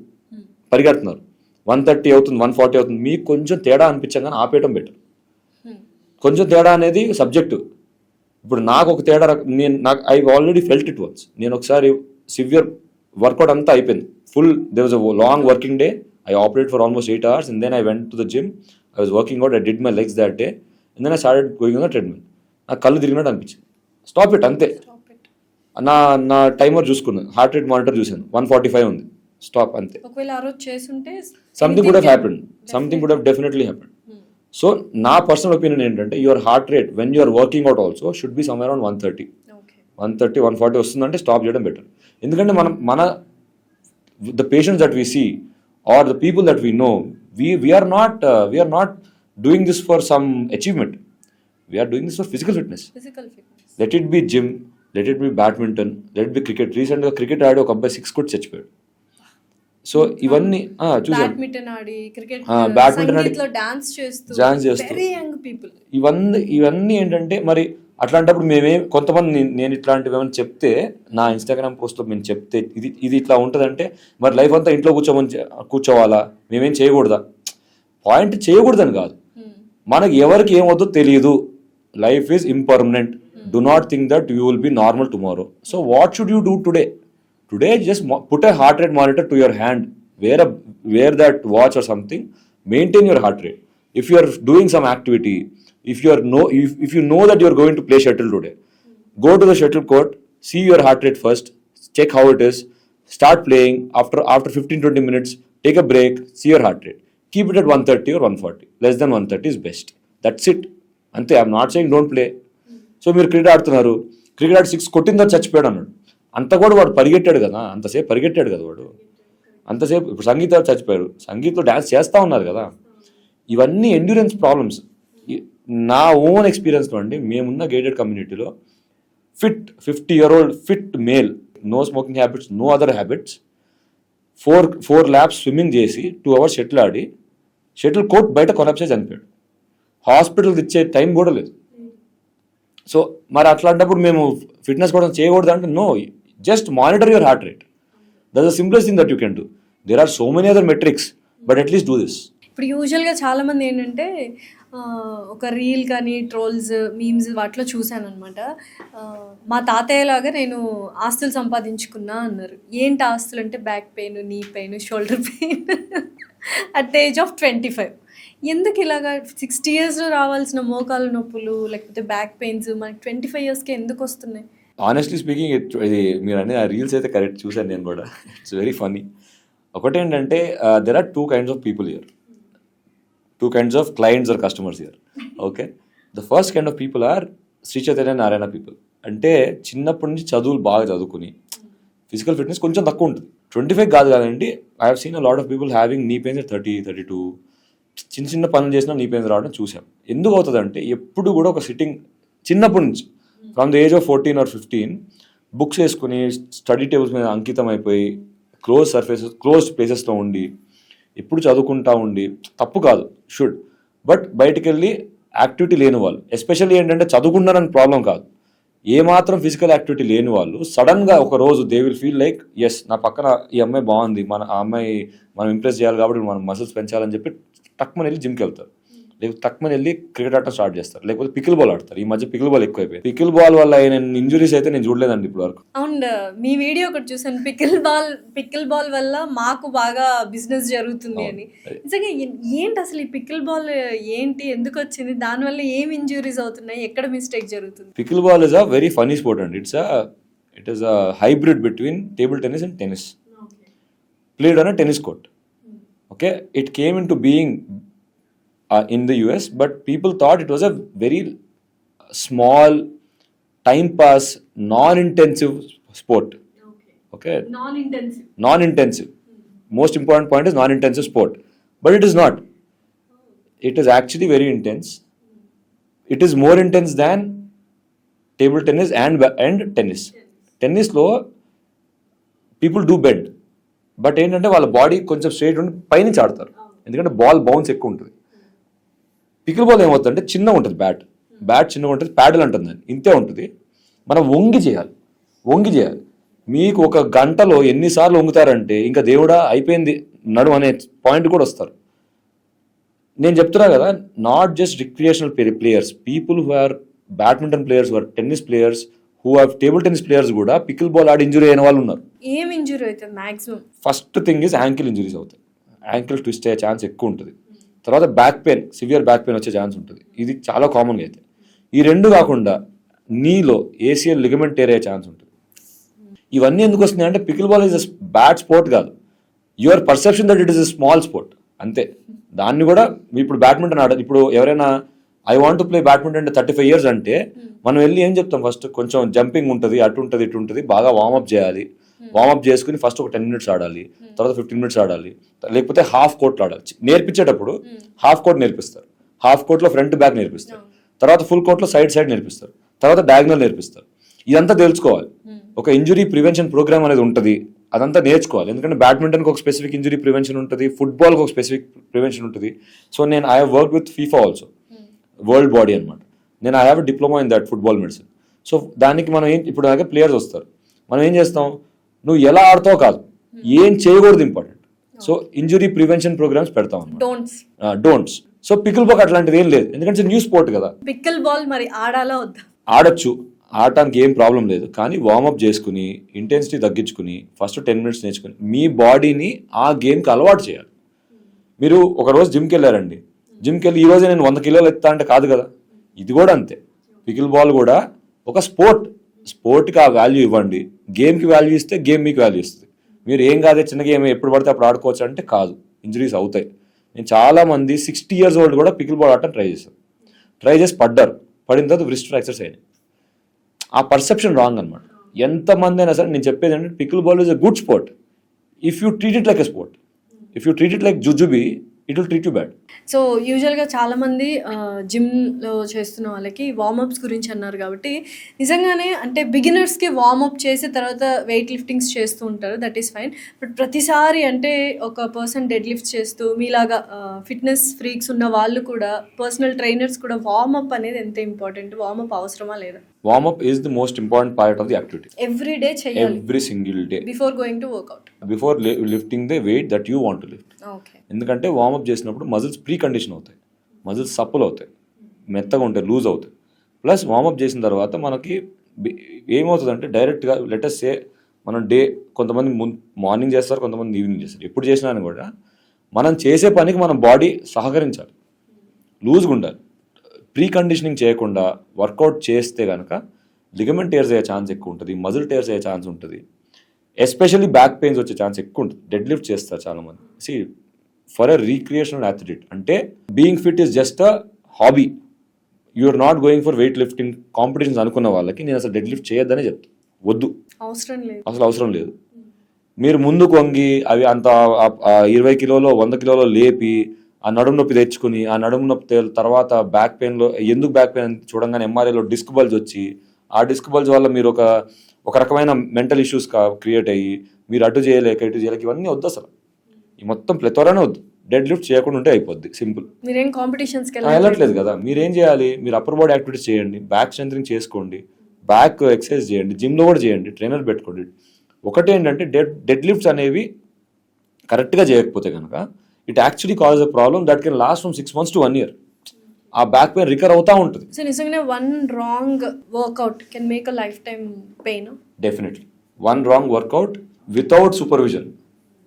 పరిగెడుతున్నారు, 130 అవుతుంది, 140 అవుతుంది, మీకు కొంచెం తేడా అనిపించగానే ఆపేయటం బెటర్. కొంచెం తేడా అనేది సబ్జెక్టివ్. ఇప్పుడు నాకు ఒక తేడా, I already felt it once. నేను ఒకసారి సివియర్ వర్కౌట్ అంతా అయిపోయింది, full they was a long working day, I operate for almost 8 hours and then I went to the gym, I was working out, I did my legs that day and then I started going on the treadmill. నాకు కళ్ళు తిరిగినట్టు అనిపించింది, stop it అంతే. నా timer చూసుకున్నాను, heart rate monitor చూసాను, 145 ఉంది, stop అంతే. Something would have happened, something would have definitely happened. So నా పర్సనల్ ఒపీనియన్ ఏంటంటే your heart rate when you're working out also should be somewhere around 130, 140 వస్తుందంటే stop చేయడం బెటర్. ఎందుకంటే మన the patients that we see are the people that we know, we're not doing this for some achievement, we're doing this for physical fitness. Let it be gym, let it be badminton, let be cricket. రీసెంట్గా cricket ఆడి ఒక అబ్బాయి 6 కొట్టి చచ్చిపోయాడు. So ఇవన్నీ చూసాను, badminton ఆడి dance చేస్తూ ఇవన్నీ ఏంటంటే మరి అట్లాంటప్పుడు కొంతమంది నేను ఇట్లాంటివి ఏమైనా చెప్తే నా ఇన్స్టాగ్రామ్ పోస్ట్లో మేము చెప్తే ఇది ఇట్లా ఉంటుందంటే మరి లైఫ్ అంతా ఇంట్లో కూర్చోవాలా, మేమేం చేయకూడదా? పాయింట్ చేయకూడదని కాదు, మనకి ఎవరికి ఏమవుతుందో తెలియదు. Life is impermanent. Do not think that you will be normal tomorrow. So what should you do today? Today, just put a heart rate monitor to your hand, wear that watch or something, maintain your heart rate. If you are doing some activity, if you know that you are going to play shuttle today, go to the shuttle court, see your heart rate first, check how it is, start playing. After 15-20 minutes, take a break, see your heart rate. Keep it at 130 or 140. Less than 130 is best. That's it. Ante, I'm not saying don't play. So మీరు cricket ఆడుతున్నారు, cricket ఆడి 6 కొట్టిందో చచ్చిపోయాడు అన్నాడు. అంత కూడా వాడు పరిగెట్టాడు కదా, అంతసేపు పరిగెట్టాడు కదా వాడు. అంతసేపు ఇప్పుడు సంగీత చచ్చిపోయారు, సంగీత్లో డ్యాన్స్ చేస్తూ ఉన్నారు కదా. ఇవన్నీ ఎండ్యూరెన్స్ ప్రాబ్లమ్స్. నా ఓన్ ఎక్స్పీరియన్స్లో అండి, మేమున్న గేటెడ్ కమ్యూనిటీలో 50-year-old fit male, no smoking habits, no other habits, 4 laps swimming చేసి 2 hours షటిల్ ఆడి షటిల్ కోర్ట్ బయట కొలాప్స్ చేసి చనిపోయాడు. హాస్పిటల్కి ఇచ్చే టైం కూడా లేదు. సో మరి అట్లాంటప్పుడు మేము ఫిట్నెస్ కూడా చేయకూడదు అంటే, no, just monitor your heart rate. That's the simplest thing that you can do. There are so many other metrics, but at least do this. ఇప్పుడు యూజువల్గా చాలామంది ఏంటంటే ఒక రీల్ కానీ ట్రోల్స్ మీమ్స్ వాటిలో చూశాను అనమాట. మా తాతయ్య లాగా నేను ఆస్తులు సంపాదించుకున్నా అన్నారు. ఏంటి ఆస్తులు అంటే back pain, knee pain, shoulder pain at the age of 25. ఎందుకు ఇలాగా 60 yearsలో రావాల్సిన మోకాలు నొప్పులు లేకపోతే బ్యాక్ పెయిన్స్ మనకి 25 yearsకే ఎందుకు వస్తున్నాయి? ఆనెస్ట్లీ స్పీకింగ్, ఇది మీరు అనేది ఆ రీల్స్ అయితే కరెక్ట్ చూశాను నేను కూడా. It's very funny. ఒకటేంటంటే there are 2 kinds of people here, 2 kinds of clients or customers here. Okay, the first kind of people are Shri Chaitanya Narayana people. అంటే చిన్నప్పటి నుంచి చదువులు బాగా చదువుకుని ఫిజికల్ ఫిట్నెస్ కొంచెం తక్కువ ఉంటుంది. 25 కాదు కదండి. I have seen a lot of people having నీ పెయిన్స్ at 30, 32. చిన్న పనులు చేసినా నీ పెయిన్స్ రావడం చూసాం. ఎందుకు అవుతుందంటే, ఎప్పుడు కూడా ఒక సిట్టింగ్ చిన్నప్పటి నుంచి from the age of 14 or 15 books వేసుకుని స్టడీ టేబుల్స్ మీద అంకితం అయిపోయి క్లోజ్డ్ ప్లేసెస్లో ఉండి ఎప్పుడు చదువుకుంటా ఉండి, తప్పు కాదు, షుడ్, బట్ బయటికి వెళ్ళి యాక్టివిటీ లేని వాళ్ళు, ఎస్పెషల్లీ ఏంటంటే చదువుకున్నారని ప్రాబ్లం కాదు, ఏమాత్రం ఫిజికల్ యాక్టివిటీ లేని వాళ్ళు సడన్గా ఒక రోజు they will feel like, yes నా పక్కన ఈ అమ్మాయి బాగుంది, ఆ అమ్మాయి మనం ఇంప్రెస్ చేయాలి కాబట్టి మనం మసిల్స్ పెంచాలని చెప్పి టక్మని వెళ్ళి జిమ్కి వెళ్తారు, లేకపోతే టక్మని వెళ్ళి క్రికెట్ ఆడటం స్టార్ట్ చేస్తారు, లేకపోతే పికిల్ బాల్ ఆడతారు. ఈ మధ్య పికిల్ బాల్ ఎక్కువైపోయింది. పికిల్ బాల్ వల్ల అయిన ఇంజురీస్ అయితే నేను చూడలేదండి ఇప్పుడు వరకు. అవును, మీ వీడియో ఒకటి చూసాను, పికిల్ బాల్ వల్ల మాకు బాగా బిజినెస్ జరుగుతుంది అని. నిజంగా ఏంటి అసలు ఈ పికిల్ బాల్ ఏంటి, ఎందుకు వచ్చింది, దానివల్ల ఏం ఇంజురీస్ అవుతున్నాయి, ఎక్కడ మిస్టేక్ జరుగుతుంది? Pickleball is a very funny sport అండి. It is a hybrid between table tennis and tennis, played on a tennis court. Okay, it came into being in the US, but people thought it was a very small, time pass, non-intensive sport. Okay, non-intensive. Most important point is non-intensive sport, but it is not. It is actually very intense. It is more intense than table tennis and tennis. Tennis లో people do bend, but ఏంటంటే వాళ్ళ body కొంచెం straight ఉండి పైనుంచి ఆడతారు, ఎందుకంటే ball bounce ఎక్కువ ఉంటుంది. పికిల్ బాల్ ఏమవుతుందంటే చిన్నగా ఉంటుంది, బ్యాట్ చిన్నగా ఉంటుంది, ప్యాడల్ అంటుంది, ఇంతే ఉంటుంది. మనం వంగి చేయాలి. మీకు ఒక గంటలో ఎన్నిసార్లు వంగుతారంటే ఇంకా దేవుడా అయిపోయింది నడు అనే పాయింట్ కూడా వస్తారు. నేను చెప్తున్నా కదా, not just recreational players, people who are badminton players, who are tennis players, who are table tennis players కూడా పికిల్ బాల్ ఆడి ఇంజురీ అయిన వాళ్ళు ఉన్నారు. ఏం ఇంజురీ అవుతుంది maximum? First thing is ankle injuries అవుతాయి, యాంకిల్ ట్విస్ట్ అయ్యే ఛాన్స్ ఎక్కువ ఉంటుంది. తర్వాత back pain, severe back pain వచ్చే ఛాన్స్ ఉంటుంది, ఇది చాలా కామన్గా అయితే. ఈ రెండు కాకుండా నీలో ఏసియల్ లిగమెంట్ టేర్ అయ్యే ఛాన్స్ ఉంటుంది. ఇవన్నీ ఎందుకు వస్తున్నాయి అంటే, pickleball is a bad sport కాదు, your perception that it is a small sport అంతే. దాన్ని కూడా ఇప్పుడు బ్యాడ్మింటన్ ఆడాలి, ఇప్పుడు ఎవరైనా I want to play badminton అంటే 35 years అంటే మనం వెళ్ళి ఏం చెప్తాం, ఫస్ట్ కొంచెం జంపింగ్ ఉంటుంది, అటు ఉంటుంది, ఇటు ఉంటుంది, బాగా వార్మప్ చేయాలి. వార్మప్ చేసుకుని ఫస్ట్ ఒక 10 minutes ఆడాలి, తర్వాత 15 minutes ఆడాలి, లేకపోతే హాఫ్ కోర్ట్లో ఆడాలి. నేర్పించేటప్పుడు హాఫ్ కోర్ట్ నేర్పిస్తారు, హాఫ్ కోర్ట్లో ఫ్రంట్ బ్యాక్ నేర్పిస్తారు, తర్వాత ఫుల్ కోర్ట్లో సైడ్ నేర్పిస్తారు, తర్వాత డయాగ్నల్ నేర్పిస్తారు. ఇదంతా తెలుసుకోవాలి. ఒక ఇంజురీ ప్రివెన్షన్ ప్రోగ్రామ్ అనేది ఉంటుంది, అదంతా నేర్చుకోవాలి. ఎందుకంటే బ్యాడ్మింటన్కి ఒక స్పెసిఫిక్ ఇంజురీ ప్రివెన్షన్ ఉంటుంది, ఫుట్బాల్కి ఒక స్పెసిఫిక్ ప్రివెన్షన్ ఉంటుంది. సో నేను I have work with FIFA also, world body అనమాట. నేను I have diploma in that football medicine. So దానికి మనం ఇప్పుడు అలాగే ప్లేయర్స్ వస్తారు, మనం ఏం చేస్తాం, నువ్వు ఎలా ఆడతావు కాదు, ఏం చేయకూడదు important. So injury prevention programmes పెడతాం అన్నమాట, డోంట్స్. సో పికిల్ బాల్ అట్లాంటిది ఏం లేదు, ఎందుకంటే న్యూ స్పోర్ట్ కదా. పికిల్ బాల్ మరి ఆడాలా వద్దా? ఆడొచ్చు, ఆడటానికి ఏం ప్రాబ్లం లేదు, కానీ వార్మప్ చేసుకుని ఇంటెన్సిటీ తగ్గించుకుని ఫస్ట్ 10 minutes నేర్చుకుని మీ బాడీని ఆ గేమ్కి అలవాటు చేయాలి. మీరు ఒకరోజు జిమ్కి వెళ్ళారండి, జిమ్కి వెళ్ళి ఈరోజే నేను 100 కిలోలు ఎత్తా అంటే కాదు కదా. ఇది కూడా అంతే, పికిల్ బాల్ కూడా ఒక స్పోర్ట్కి ఆ వాల్యూ ఇవ్వండి. గేమ్కి వాల్యూ ఇస్తే గేమ్ మీకు వాల్యూ ఇస్తుంది. మీరు ఏం కాదే చిన్న గేమ్ ఎప్పుడు పడితే అప్పుడు ఆడుకోవచ్చు అంటే కాదు, ఇంజరీస్ అవుతాయి. నేను చాలామంది 60 years old కూడా పికిల్ బాల్ ఆడటం ట్రై చేసి పడిన తర్వాత వ్రిస్ట్ ఫ్రాక్చర్స్ అయినాయి. ఆ పర్సెప్షన్ రాంగ్ అనమాట. ఎంతమంది అయినా సరే నేను చెప్పేది ఏంటంటే pickle ball is a good sport if you treat it like a sport. If you treat it like jujubi it will treat you bad. So యూజువల్గా చాలామంది జిమ్లో చేస్తున్న వాళ్ళకి వార్మప్స్ గురించి అన్నారు కాబట్టి నిజంగానే అంటే బిగినర్స్కి వార్మప్ చేసి తర్వాత వెయిట్ లిఫ్టింగ్స్ చేస్తూ ఉంటారు, దట్ ఈస్ ఫైన్. బట్ ప్రతిసారి అంటే ఒక పర్సన్ డెడ్ లిఫ్ట్ చేస్తూ మీలాగా ఫిట్నెస్ ఫ్రీక్స్ ఉన్న వాళ్ళు కూడా పర్సనల్ ట్రైనర్స్ కూడా వార్మప్ అనేది ఎంత ఇంపార్టెంట్, వార్మప్ అవసరమా లేదా? Warm up is the most important part of the activity. Every day చేయాలి, every single day before going to workout, before lifting the weight that you want to lift. Okay. ఎందుకంటే warm up చేసినప్పుడు muscles pre condition అవుతాయి, muscles సప్పులు అవుతాయి, మెత్తగా ఉంటాయి, loose అవుతాయి. Plus warm up చేసిన తర్వాత మనకి ఏమవుతుందంటే డైరెక్ట్గా లెటస్ సే మనం కొంతమంది మార్నింగ్ చేస్తారు, కొంతమంది ఈవినింగ్ చేస్తారు. ఎప్పుడు చేసినా కూడా మనం చేసే పనికి మన బాడీ సహకరించాలి, లూజ్గా ఉండాలి. ప్రీ కండిషనింగ్ చేయకుండా వర్కౌట్ చేస్తే కనుక లిగమెంట్ టేర్స్ అయ్యే ఛాన్స్ ఎక్కువ ఉంటుంది, మజిల్ టేర్స్ అయ్యే ఛాన్స్ ఉంటుంది, ఎస్పెషల్లీ బ్యాక్ పెయిన్స్ వచ్చే ఛాన్స్ ఎక్కువ ఉంటుంది. డెడ్ లిఫ్ట్ చేస్తారు చాలామంది. See for a recreational athlete అంటే being fit is just a hobby, you're not going for weight lifting competitions అనుకున్న వాళ్ళకి నేను అసలు డెడ్ లిఫ్ట్ చేయొద్దనే చెప్తాను. వద్దు, అసలు అవసరం లేదు. మీరు ముందుకు వంగి అవి అంత 20 కిలోలో 100 కిలోలో లేపి ఆ నడుము నొప్పి తెచ్చుకుని ఆ నడుము నొప్పి తర్వాత బ్యాక్ పెయిన్లో ఎందుకు బ్యాక్ పెయిన్ చూడంగానే ఎంఆర్ఐలో డిస్క్ బల్జ్ వచ్చి ఆ డిస్క్ బల్జ్ వల్ల మీరు ఒక రకమైన మెంటల్ ఇష్యూస్ క్రియేట్ అయ్యి మీరు అటు చేయలేక ఇటు చేయలేక ఇవన్నీ వద్దు. అసలు ఈ మొత్తం ప్లెతోరానే వద్దు. డెడ్ లిఫ్ట్ చేయకుండా ఉంటే అయిపోద్ది, సింపుల్. మీరేం కాంపిటీషన్స్ వెళ్ళట్లేదు కదా, మీరేం చేయాలి, మీరు అప్పర్ బాడీ యాక్టివిటీస్ చేయండి, బ్యాక్ స్ట్రెంథనింగ్ చేసుకోండి, బ్యాక్ ఎక్సర్సైజ్ చేయండి, జిమ్లో కూడా చేయండి, ట్రైనర్ పెట్టుకోండి. ఒకటి ఏంటంటే డెడ్ లిఫ్ట్స్ అనేవి కరెక్ట్గా చేయకపోతే కనుక it actually cause a problem that can last from 6 months to 1 year. ఆ బ్యాక్ పెయిన్ రికవర్ అవుతా ఉంటుంది. సో నిజంగానే one wrong workout can make a lifetime pain. Definitely one wrong workout without supervision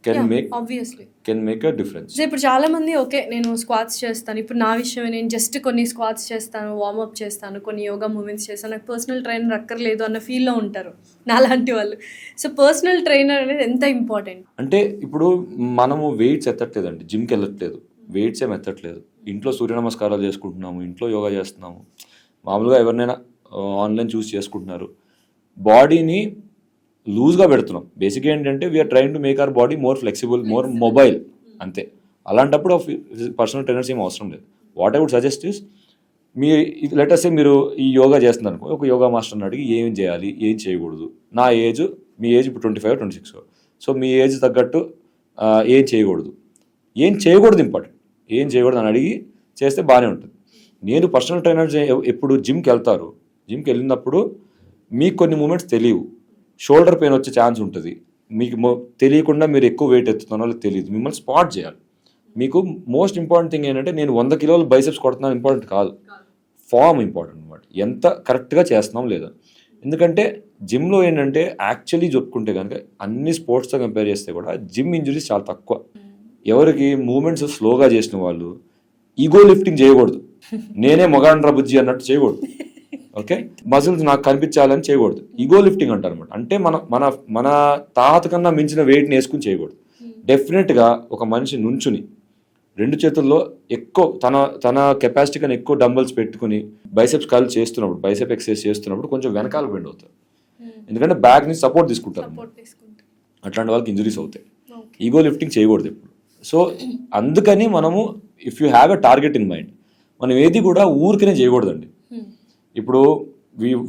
can make a difference. So ఇప్పుడు చాలా మంది okay నేను squats చేస్తాను, ఇప్పుడు నా విషయమే, నేను జస్ట్ కొన్ని స్క్వాట్స్ చేస్తాను, వార్మప్ చేస్తాను, కొన్ని యోగా మూమెంట్స్ చేస్తాను, నాకు పర్సనల్ ట్రైనర్ అక్కర్లేదు అన్న ఫీల్లో ఉంటారు నాలాంటి వాళ్ళు. సో పర్సనల్ ట్రైనర్ అనేది ఎంత ఇంపార్టెంట్ అంటే ఇప్పుడు మనము వెయిట్స్ ఎత్తట్లేదండి, జిమ్కి వెళ్ళట్లేదు, వెయిట్స్ ఏం ఎత్తట్లేదు, ఇంట్లో సూర్య నమస్కారాలు చేసుకుంటున్నాము, ఇంట్లో యోగా చేస్తున్నాము, మామూలుగా ఎవరినైనా ఆన్లైన్ చూసి చేసుకుంటున్నారు, బాడీని లూజ్గా పెడుతున్నాం. బేసిక్ ఏంటంటే we are trying to make our body more flexible, more mobile, అంతే. అలాంటప్పుడు పర్సనల్ ట్రైనర్స్ ఏం అవసరం లేదు. What I would suggest is let us మీరు ఈ యోగా చేస్తున్నారు అనుకో, ఒక యోగా మాస్టర్ని అడిగి ఏం చేయాలి ఏం చేయకూడదు, నా ఏజ్ మీ ఏజ్ ఇప్పుడు 25 or 26, సో మీ ఏజ్ తగ్గట్టు ఏం చేయకూడదు ఇంపార్టెంట్, ఏం చేయకూడదు అని అడిగి చేస్తే బాగానే ఉంటుంది. నేను పర్సనల్ ట్రైనర్ ఎప్పుడు జిమ్కి వెళ్ళినప్పుడు మీకు కొన్ని మూమెంట్స్ తెలియవు, షోల్డర్ పెయిన్ వచ్చే ఛాన్స్ ఉంటుంది, మీకు తెలియకుండా మీరు ఎక్కువ వెయిట్ ఎత్తుతున్నారో తెలియదు, మిమ్మల్ని స్పాట్ చేయాలి. మీకు మోస్ట్ ఇంపార్టెంట్ థింగ్ ఏంటంటే నేను 100 kilos బైసెప్స్ కొడుతున్నాను ఇంపార్టెంట్ కాదు, ఫామ్ ఇంపార్టెంట్ అనమాట, ఎంత కరెక్ట్గా చేస్తున్నాం లేదా. ఎందుకంటే జిమ్లో ఏంటంటే యాక్చువల్లీ చెప్పుకుంటే కనుక అన్ని స్పోర్ట్స్తో కంపేర్ చేస్తే కూడా జిమ్ ఇంజరీస్ చాలా తక్కువ. ఎవరికి మూమెంట్స్ స్లోగా చేసిన వాళ్ళు ఈగో లిఫ్టింగ్ చేయకూడదు, నేనే మొగాండ్రా బుజ్జి అన్నట్టు చేయకూడదు, ఓకే, మజిల్స్ నాకు కనిపించాలని చేయకూడదు, ఈగో లిఫ్టింగ్ అంటారు అనమాట. అంటే మన తాత కన్నా మించిన వెయిట్ని వేసుకుని చేయకూడదు. డెఫినెట్గా ఒక మనిషి నుంచుని 2 చేతుల్లో ఎక్కువ తన కెపాసిటీ కన్నా ఎక్కువ డంబల్స్ పెట్టుకుని బైసెప్స్ కర్ల్ చేస్తున్నప్పుడు, బైసెప్ ఎక్సర్సైజ్ చేస్తున్నప్పుడు కొంచెం వెనకాల బెండ్ అవుతారు, ఎందుకంటే బ్యాక్ నుంచి సపోర్ట్ తీసుకుంటారు, అట్లాంటి వాళ్ళకి ఇంజరీస్ అవుతాయి. ఈగో లిఫ్టింగ్ చేయకూడదు ఎప్పుడు. సో అందుకని మనము if you have a target in mind, మనం ఏది కూడా ఊరికనే చేయకూడదండి. ఇప్పుడు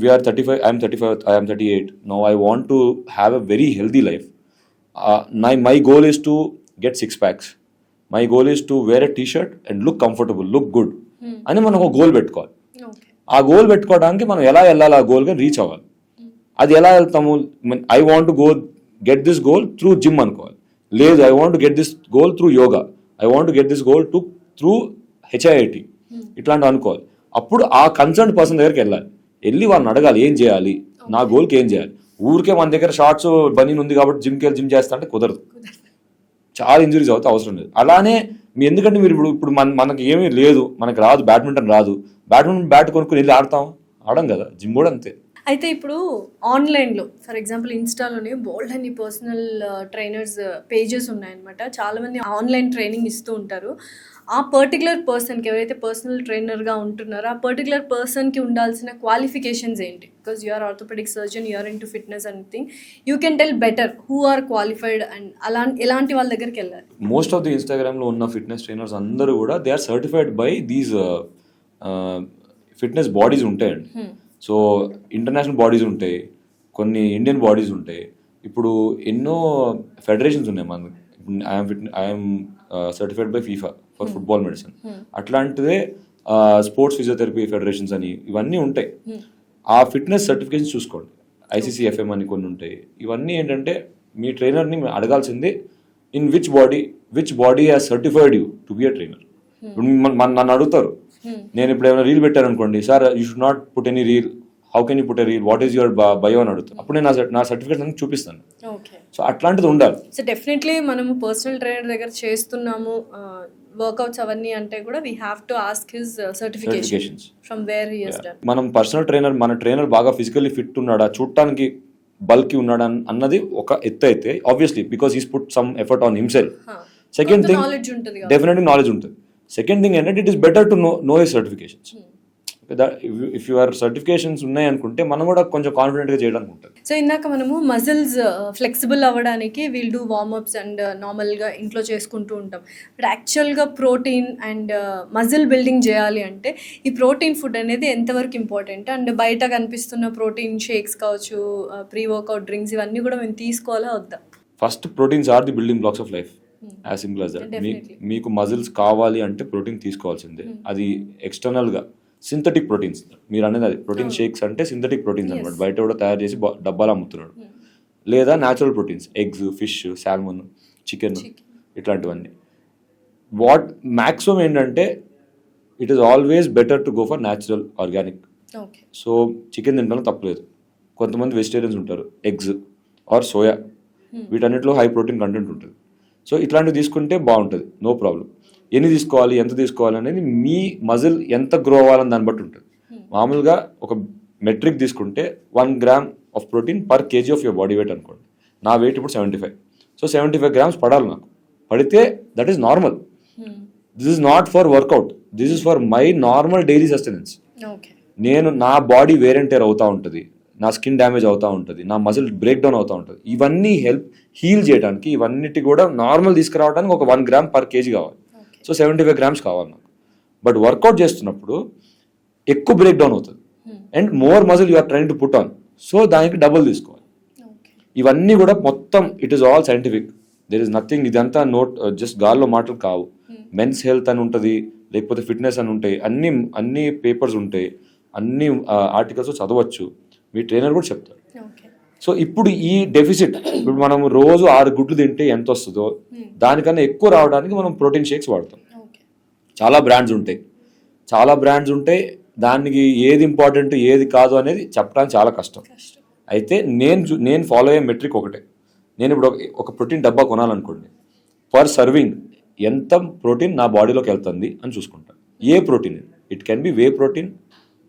we are 35, I'm 35, I'm 38, now I want to have a very healthy life. My goal is to get 6 packs, my goal is to wear a T shirt and look comfortable, look good అని మనం ఒక goal పెట్టుకోవాలి. ఆ goal పెట్టుకోవడానికి మనం ఎలా వెళ్ళాలి, ఆ గోల్గా రీచ్ అవ్వాలి. అది ఎలా వెళ్తాము, I want to get this goal through gym అనుకోవాలి, లేదు I want to get this goal through yoga, I want to get this goal through HIIT, ఇట్లాంటివి అనుకోవాలి. అప్పుడు ఆ కన్సర్న్ పర్సన్ దగ్గరికి వెళ్ళాలి, వెళ్ళి వాళ్ళని అడగాలి ఏం చేయాలి, నా గోల్కి ఏం చేయాలి. ఊరికే మన దగ్గర షార్ట్స్ బనీన్ ఉంది కాబట్టి జిమ్కి వెళ్ళి జిమ్ చేస్తా అంటే కుదరదు, చాలా ఇంజరీస్ అవుతే అవసరం లేదు. అలానే మీ ఎందుకంటే మీరు ఇప్పుడు మనకి ఏమీ లేదు, మనకి రాదు, బ్యాడ్మింటన్ రాదు, బ్యాట్ కొనుక్కుని వెళ్ళి ఆడతాం, ఆడం కదా. జిమ్ కూడా అంతే. అయితే ఇప్పుడు ఆన్లైన్లో ఫర్ ఎగ్జాంపుల్ ఇన్స్టాలోనే బోల్డ్ అని పర్సనల్ ట్రైనర్స్ పేజెస్ ఉన్నాయన్నమాట. చాలామంది ఆన్లైన్ ట్రైనింగ్ ఇస్తూ ఉంటారు. ఆ పర్టికులర్ పర్సన్కి ఎవరైతే పర్సనల్ ట్రైనర్గా ఉంటున్నారో ఆ పర్టికులర్ పర్సన్కి ఉండాల్సిన క్వాలిఫికేషన్స్ ఏంటి? Because you're orthopaedic surgeon, you're in to fitness and thing, you can tell better who are qualified and ఎలాంటి వాళ్ళ దగ్గరికి వెళ్ళాలి? మోస్ట్ ఆఫ్ ది ఇన్స్టాగ్రామ్లో ఉన్న ఫిట్నెస్ ట్రైనర్స్ అందరూ కూడా they are certified by these fitness bodies ఉంటాయండి. సో ఇంటర్నేషనల్ బాడీస్ ఉంటాయి, కొన్ని ఇండియన్ బాడీస్ ఉంటాయి. ఇప్పుడు ఎన్నో ఫెడరేషన్స్ ఉన్నాయి మనకి. I'm certified by FIFA for football medicine. అట్లాంటిదే స్పోర్ట్స్ ఫిజియోథెరపీ ఫెడరేషన్స్ అని ఇవన్నీ ఉంటాయి. ఆ ఫిట్నెస్ సర్టిఫికేషన్ చూసుకోండి. ICCFM అని కొన్ని ఉంటాయి. ఇవన్నీ ఏంటంటే మీ ట్రైనర్ని అడగాల్సింది in which body has certified you to be a trainer. నన్ను అడుగుతారు, నేను ఇప్పుడు ఏమైనా రీల్ పెట్టాను అనుకోండి, sir you should not put any reel, how can you put a reel, what is your bio అని అడుగుతాను. అప్పుడు నేను నా సర్టిఫికేట్ అని చూపిస్తాను. సో అట్లాంటిది ఉండాలి. సో డెఫినెట్లీ మనము పర్సనల్ ట్రైనర్ దగ్గర చేస్తున్నాము వర్కౌట్స్ అవన్నీ అంటే కూడా we have to ask his certifications from where he has done. మనం పర్సనల్ ట్రైనర్, మన ట్రైనర్ బాగా ఫిజికల్లీ ఫిట్ ఉన్నాడా, చూడటానికి బల్కీ ఉన్నాడా అన్నది ఒక ఎత్తు అయితే, obviously because he's put some effort on himself. Second thing, definitely knowledge ఉంటుంది. సెకండ్ థింగ్ ఏంటంటే it is better to know his certifications. If your certifications ఉన్నాయి అనుకుంటే మనం కూడా కొంచెం కాన్ఫిడెంట్గా చేయడానికి ఉంటుంది. సో ఇందాక మనము మజిల్స్ ఫ్లెక్సిబుల్ అవ్వడానికి వీల్ డూ వార్మప్స్ అండ్ నార్మల్గా ఇంట్లో చేసుకుంటూ ఉంటాం. బట్ యాక్చువల్గా ప్రోటీన్ అండ్ మజిల్ బిల్డింగ్ చేయాలి అంటే ఈ ప్రోటీన్ ఫుడ్ అనేది ఎంతవరకు ఇంపార్టెంట్? అండ్ బయట కనిపిస్తున్న ప్రోటీన్ షేక్స్ కావచ్చు, ప్రీ వర్కౌట్ డ్రింక్స్, ఇవన్నీ కూడా మేము తీసుకోవాలా వద్దా? First proteins are the building blocks of life, as simple as that. మీకు మజిల్స్ కావాలి అంటే ప్రోటీన్ తీసుకోవాల్సిందే. అది ఎక్స్టర్నల్గా సింథటిక్ ప్రోటీన్స్ మీరు అనేది, అది ప్రోటీన్ షేక్స్ అంటే సింథటిక్ ప్రోటీన్స్ అనమాట. బయట కూడా తయారు చేసి డబ్బాలు అమ్ముతున్నాడు. లేదా natural proteins, eggs, fish, salmon, chicken, ఇట్లాంటివన్నీ. వాట్ మ్యాక్సిమం ఏంటంటే it is always better to go for natural organic. So chicken తింటాను తప్పలేదు. కొంతమంది వెజిటేరియన్స్ ఉంటారు, ఎగ్స్ ఆర్ సోయా, వీటన్నిటిలో హై ప్రోటీన్ కంటెంట్ ఉంటుంది. సో ఇట్లాంటివి తీసుకుంటే బాగుంటుంది, నో ప్రాబ్లం. ఎన్ని తీసుకోవాలి, ఎంత తీసుకోవాలి అనేది మీ మజిల్ ఎంత గ్రో అవ్వాలని దాన్ని బట్టి ఉంటుంది. మామూలుగా ఒక మెట్రిక్ తీసుకుంటే 1 gram of protein per KG of your body weight అనుకోండి. నా వెయిట్ ఇప్పుడు 75. సో 75 గ్రామ్స్ పడాలి నాకు. పడితే that is normal. This is not for workout, this is for my normal daily sustenance. నేను నా బాడీ వేర్ అండ్ టేర్ అవుతూ ఉంటుంది, నా స్కిన్ డ్యామేజ్ అవుతూ ఉంటుంది, నా మజిల్ బ్రేక్ డౌన్ అవుతూ ఉంటుంది. ఇవన్నీ హీల్ చేయడానికి, ఇవన్నిటి కూడా నార్మల్ తీసుకురావడానికి ఒక 1 గ్రామ్ పర్ కేజీ కావాలి. సో 75 గ్రామ్స్ కావాలి నాకు. బట్ వర్కౌట్ చేస్తున్నప్పుడు ఎక్కువ బ్రేక్ డౌన్ అవుతుంది and more muscle you are trying to put on. So దానికి డబుల్ తీసుకోవాలి. ఇవన్నీ కూడా మొత్తం it is all scientific. There is nothing, ఇదంతా నోట్ జస్ట్ గాల్లో మాటలు కావు. మెన్స్ హెల్త్ అని ఉంటుంది, లేకపోతే ఫిట్నెస్ అని ఉంటాయి, అన్ని పేపర్స్ ఉంటాయి, అన్ని ఆర్టికల్స్ చదవచ్చు, మీ ట్రైనర్ కూడా చెప్తారు. సో ఇప్పుడు ఈ డెఫిసిట్, ఇప్పుడు మనం రోజు 6 గుడ్లు తింటే ఎంత వస్తుందో దానికన్నా ఎక్కువ రావడానికి మనం ప్రోటీన్ షేక్స్ వాడతాం. చాలా బ్రాండ్స్ ఉంటాయి, దానికి ఏది ఇంపార్టెంట్ ఏది కాదు అనేది చెప్పడానికి చాలా కష్టం. అయితే నేను ఫాలో అయ్యే మెట్రిక్ ఒకటే. నేను ఇప్పుడు ఒక ప్రోటీన్ డబ్బా కొనాలనుకోండి, పర్ సర్వింగ్ ఎంత ప్రోటీన్ నా బాడీలోకి వెళ్తుంది అని చూసుకుంటాను. ఏ protein, it can be whey protein,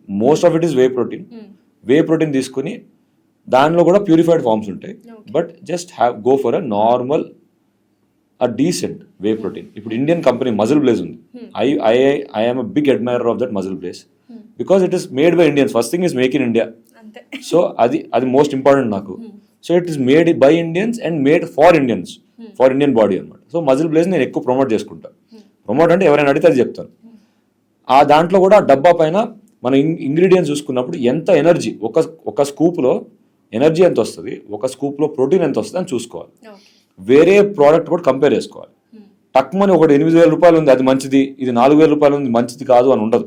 most of it is whey protein తీసుకుని దానిలో కూడా ప్యూరిఫైడ్ ఫార్మ్స్ ఉంటాయి. But just go for a normal decent whey protein. ఇప్పుడు ఇండియన్ కంపెనీ మజిల్ బ్లేజ్ ఉంది. I am a big admirer of that MuscleBlaze because it is made by Indians. First thing is make in India. So అది most important నాకు. So it is made by Indians and made for Indians, for Indian body అనమాట. So muscle blaze నేను ఎక్కువ promote చేసుకుంటాను. Promote అంటే ఎవరైనా అడిగితే అది చెప్తాను. ఆ దాంట్లో కూడా డబ్బా పైన మన ఇంగ్రీడియంట్స్ చూసుకున్నప్పుడు ఎంత ఎనర్జీ, ఒక స్కూప్లో ఎనర్జీ ఎంత వస్తుంది, ఒక స్కూప్లో ప్రోటీన్ ఎంత వస్తుంది అని చూసుకోవాలి. వేరే ప్రోడక్ట్ కూడా కంపేర్ చేసుకోవాలి. టక్మని ఒకటి 8,000 రూపాయలు ఉంది అది మంచిది, ఇది 4,000 రూపాయలు ఉంది మంచిది కాదు అని ఉండదు.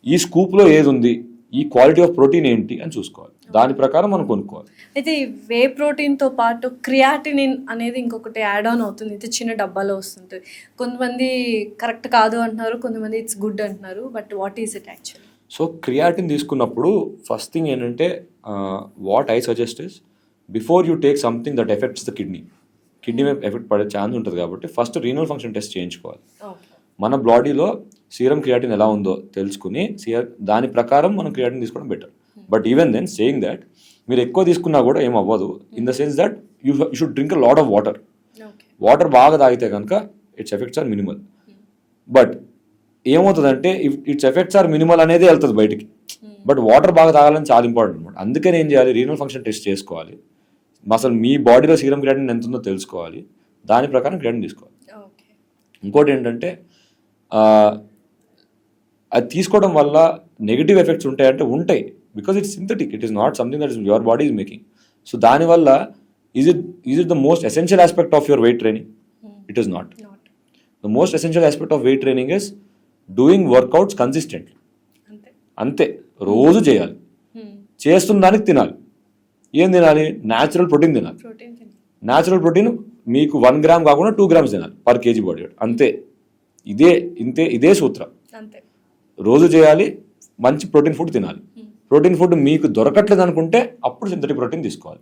ఈ స్కూప్లో ఏది ఉంది, ఈ క్వాలిటీ ఆఫ్ ప్రోటీన్ ఏంటి అని చూసుకోవాలి. దాని ప్రకారం మనం కొనుక్కోవాలి. అయితే వే ప్రోటీన్తో పాటు క్రియాటినిన్ అనేది ఇంకొకటి యాడ్ ఆన్ అవుతుంది. ఇది చిన్న డబ్బాలో వస్తుంటుంది. కొంతమంది కరెక్ట్ కాదు అంటున్నారు, కొంతమంది ఇట్స్ గుడ్ అంటున్నారు. But what is it actually? So creatine తీసుకున్నప్పుడు ఫస్ట్ థింగ్ ఏంటంటే what I suggest is before you take something that affects the kidney మీద ఎఫెక్ట్ పడే ఛాన్స్ ఉంటుంది కాబట్టి ఫస్ట్ రీనల్ ఫంక్షన్ టెస్ట్ చేయించుకోవాలి. మన బాడీలో సీరం క్రియాటిన్ ఎలా ఉందో తెలుసుకుని దాని ప్రకారం మనం క్రియాటిన్ తీసుకోవడం better. But even then saying that మీరు ఎక్కువ తీసుకున్నా కూడా ఏం అవ్వదు in the sense that you should drink a lot of water. Water బాగా తాగితే కనుక its effects are minimal. But ఏమవుతుందంటే ఇట్స్ ఎఫెక్ట్స్ ఆర్ మినిమల్ అనేది వెళ్తుంది బయటికి, బట్ వాటర్ బాగా తాగాలని చాలా ఇంపార్టెంట్ అనమాట. అందుకని ఏం చేయాలి, రీనల్ ఫంక్షన్ టెస్ట్ చేసుకోవాలి, అసలు మీ బాడీలో సీరం క్రియాటిన్ ఎంత ఉందో తెలుసుకోవాలి, దాని ప్రకారం క్రియాటిన్ తీసుకోవాలి. ఇంకోటి ఏంటంటే అది తీసుకోవడం వల్ల నెగిటివ్ ఎఫెక్ట్స్ ఉంటాయంటే ఉంటాయి, because it's synthetic, it is not something that is your body is making. So దానివల్ల is it the most essential aspect of your weight training? It is not. The most essential aspect of weight training is doing workouts consistently. అంతే, రోజు చేయాలి, చేస్తున్న దానికి తినాలి. ఏం తినాలి? Natural protein తినాలి. న్యాచురల్ ప్రోటీన్ మీకు 1 గ్రామ్ కాకుండా 2 గ్రామ్స్ తినాలి పర్ కేజీ బాడీ వెయిట్. అంతే, ఇదే సూత్రం. రోజు చేయాలి, మంచి ప్రోటీన్ ఫుడ్ తినాలి. ప్రోటీన్ ఫుడ్ మీకు దొరకట్లేదు అనుకుంటే అప్పుడు సింథటిక్ ప్రోటీన్ తీసుకోవాలి.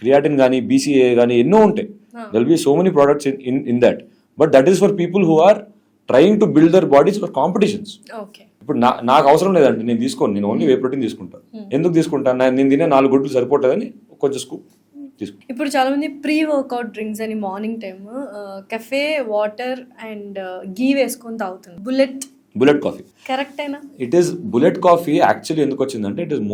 క్రియాటిన్ కానీ BCAA కానీ ఎన్నో ఉంటాయి. There be so many products in that, but that is for people who are trying to build their bodies for competitions. ఇప్పుడు నాకు అవసరం లేదంటే నేను తీసుకోను, నేను ఓన్లీ వే ప్రోటీన్ తీసుకుంటాను. ఎందుకు తీసుకుంటాను? నేను తినే 4 గుడ్లు సరిపోతుందని కొంచెం స్కూప్ తీసుకుంటాను. ఇప్పుడు చాలా మంది ప్రీ వర్కౌట్ డ్రింక్స్ అని morning time cafe water and ghee వేసుకొని తాగుతుంది. బుల్లెట్ కాఫీ కరెక్ట్ అయినా? It is bullet coffee actually ఎందుకు వచ్చిందంటే it is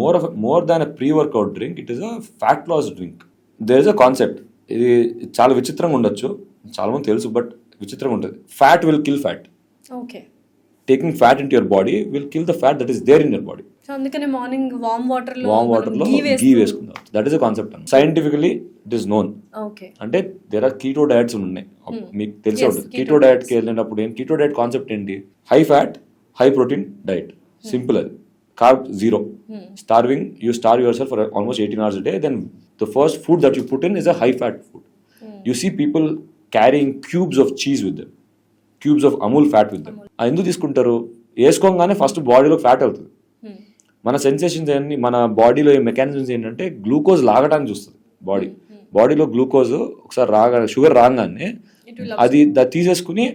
more than a pre workout drink, it is a fat loss drink. There is a concept, ఇది చాలా విచిత్రంగా ఉండొచ్చు, చాలా మంది తెలుసు, బట్ విచిత్రంగా ఉంటుంది. Fat will kill fat. Okay, taking fat into your body will kill the fat that is there in your body. So అందుకనే మార్నింగ్ వామ్ వాటర్ లో గీ వేసుకుందాం. That is a concept. Scientifically it is known. అంటే there are keto diets ఉన్నాయి, మీకు తెలిసే ఉంటుంది. Keto diet కి వెళ్ళినప్పుడు కీటో డయట్ కాన్సెప్ట్ ఏంటి? High fat high protein diet. Simple, అది carb zero. Starving, you starve your self for almost 18 hours a day, then the first food that you put in is a high fat food. You see people carrying cubes of cheese with them, cubes of Amul fat with them. ఎందుకు తీసుకుంటారు? వేసుకోగానే first బాడీలో fat అవుతుంది. మన sensations ఏంటి, మన బాడీలో mechanisms ఏంటంటే glucose లాగడానికి చూస్తుంది బాడీలో గ్లూకోజ్ ఒకసారి షుగర్ రాగానే అది తీసేసుకుని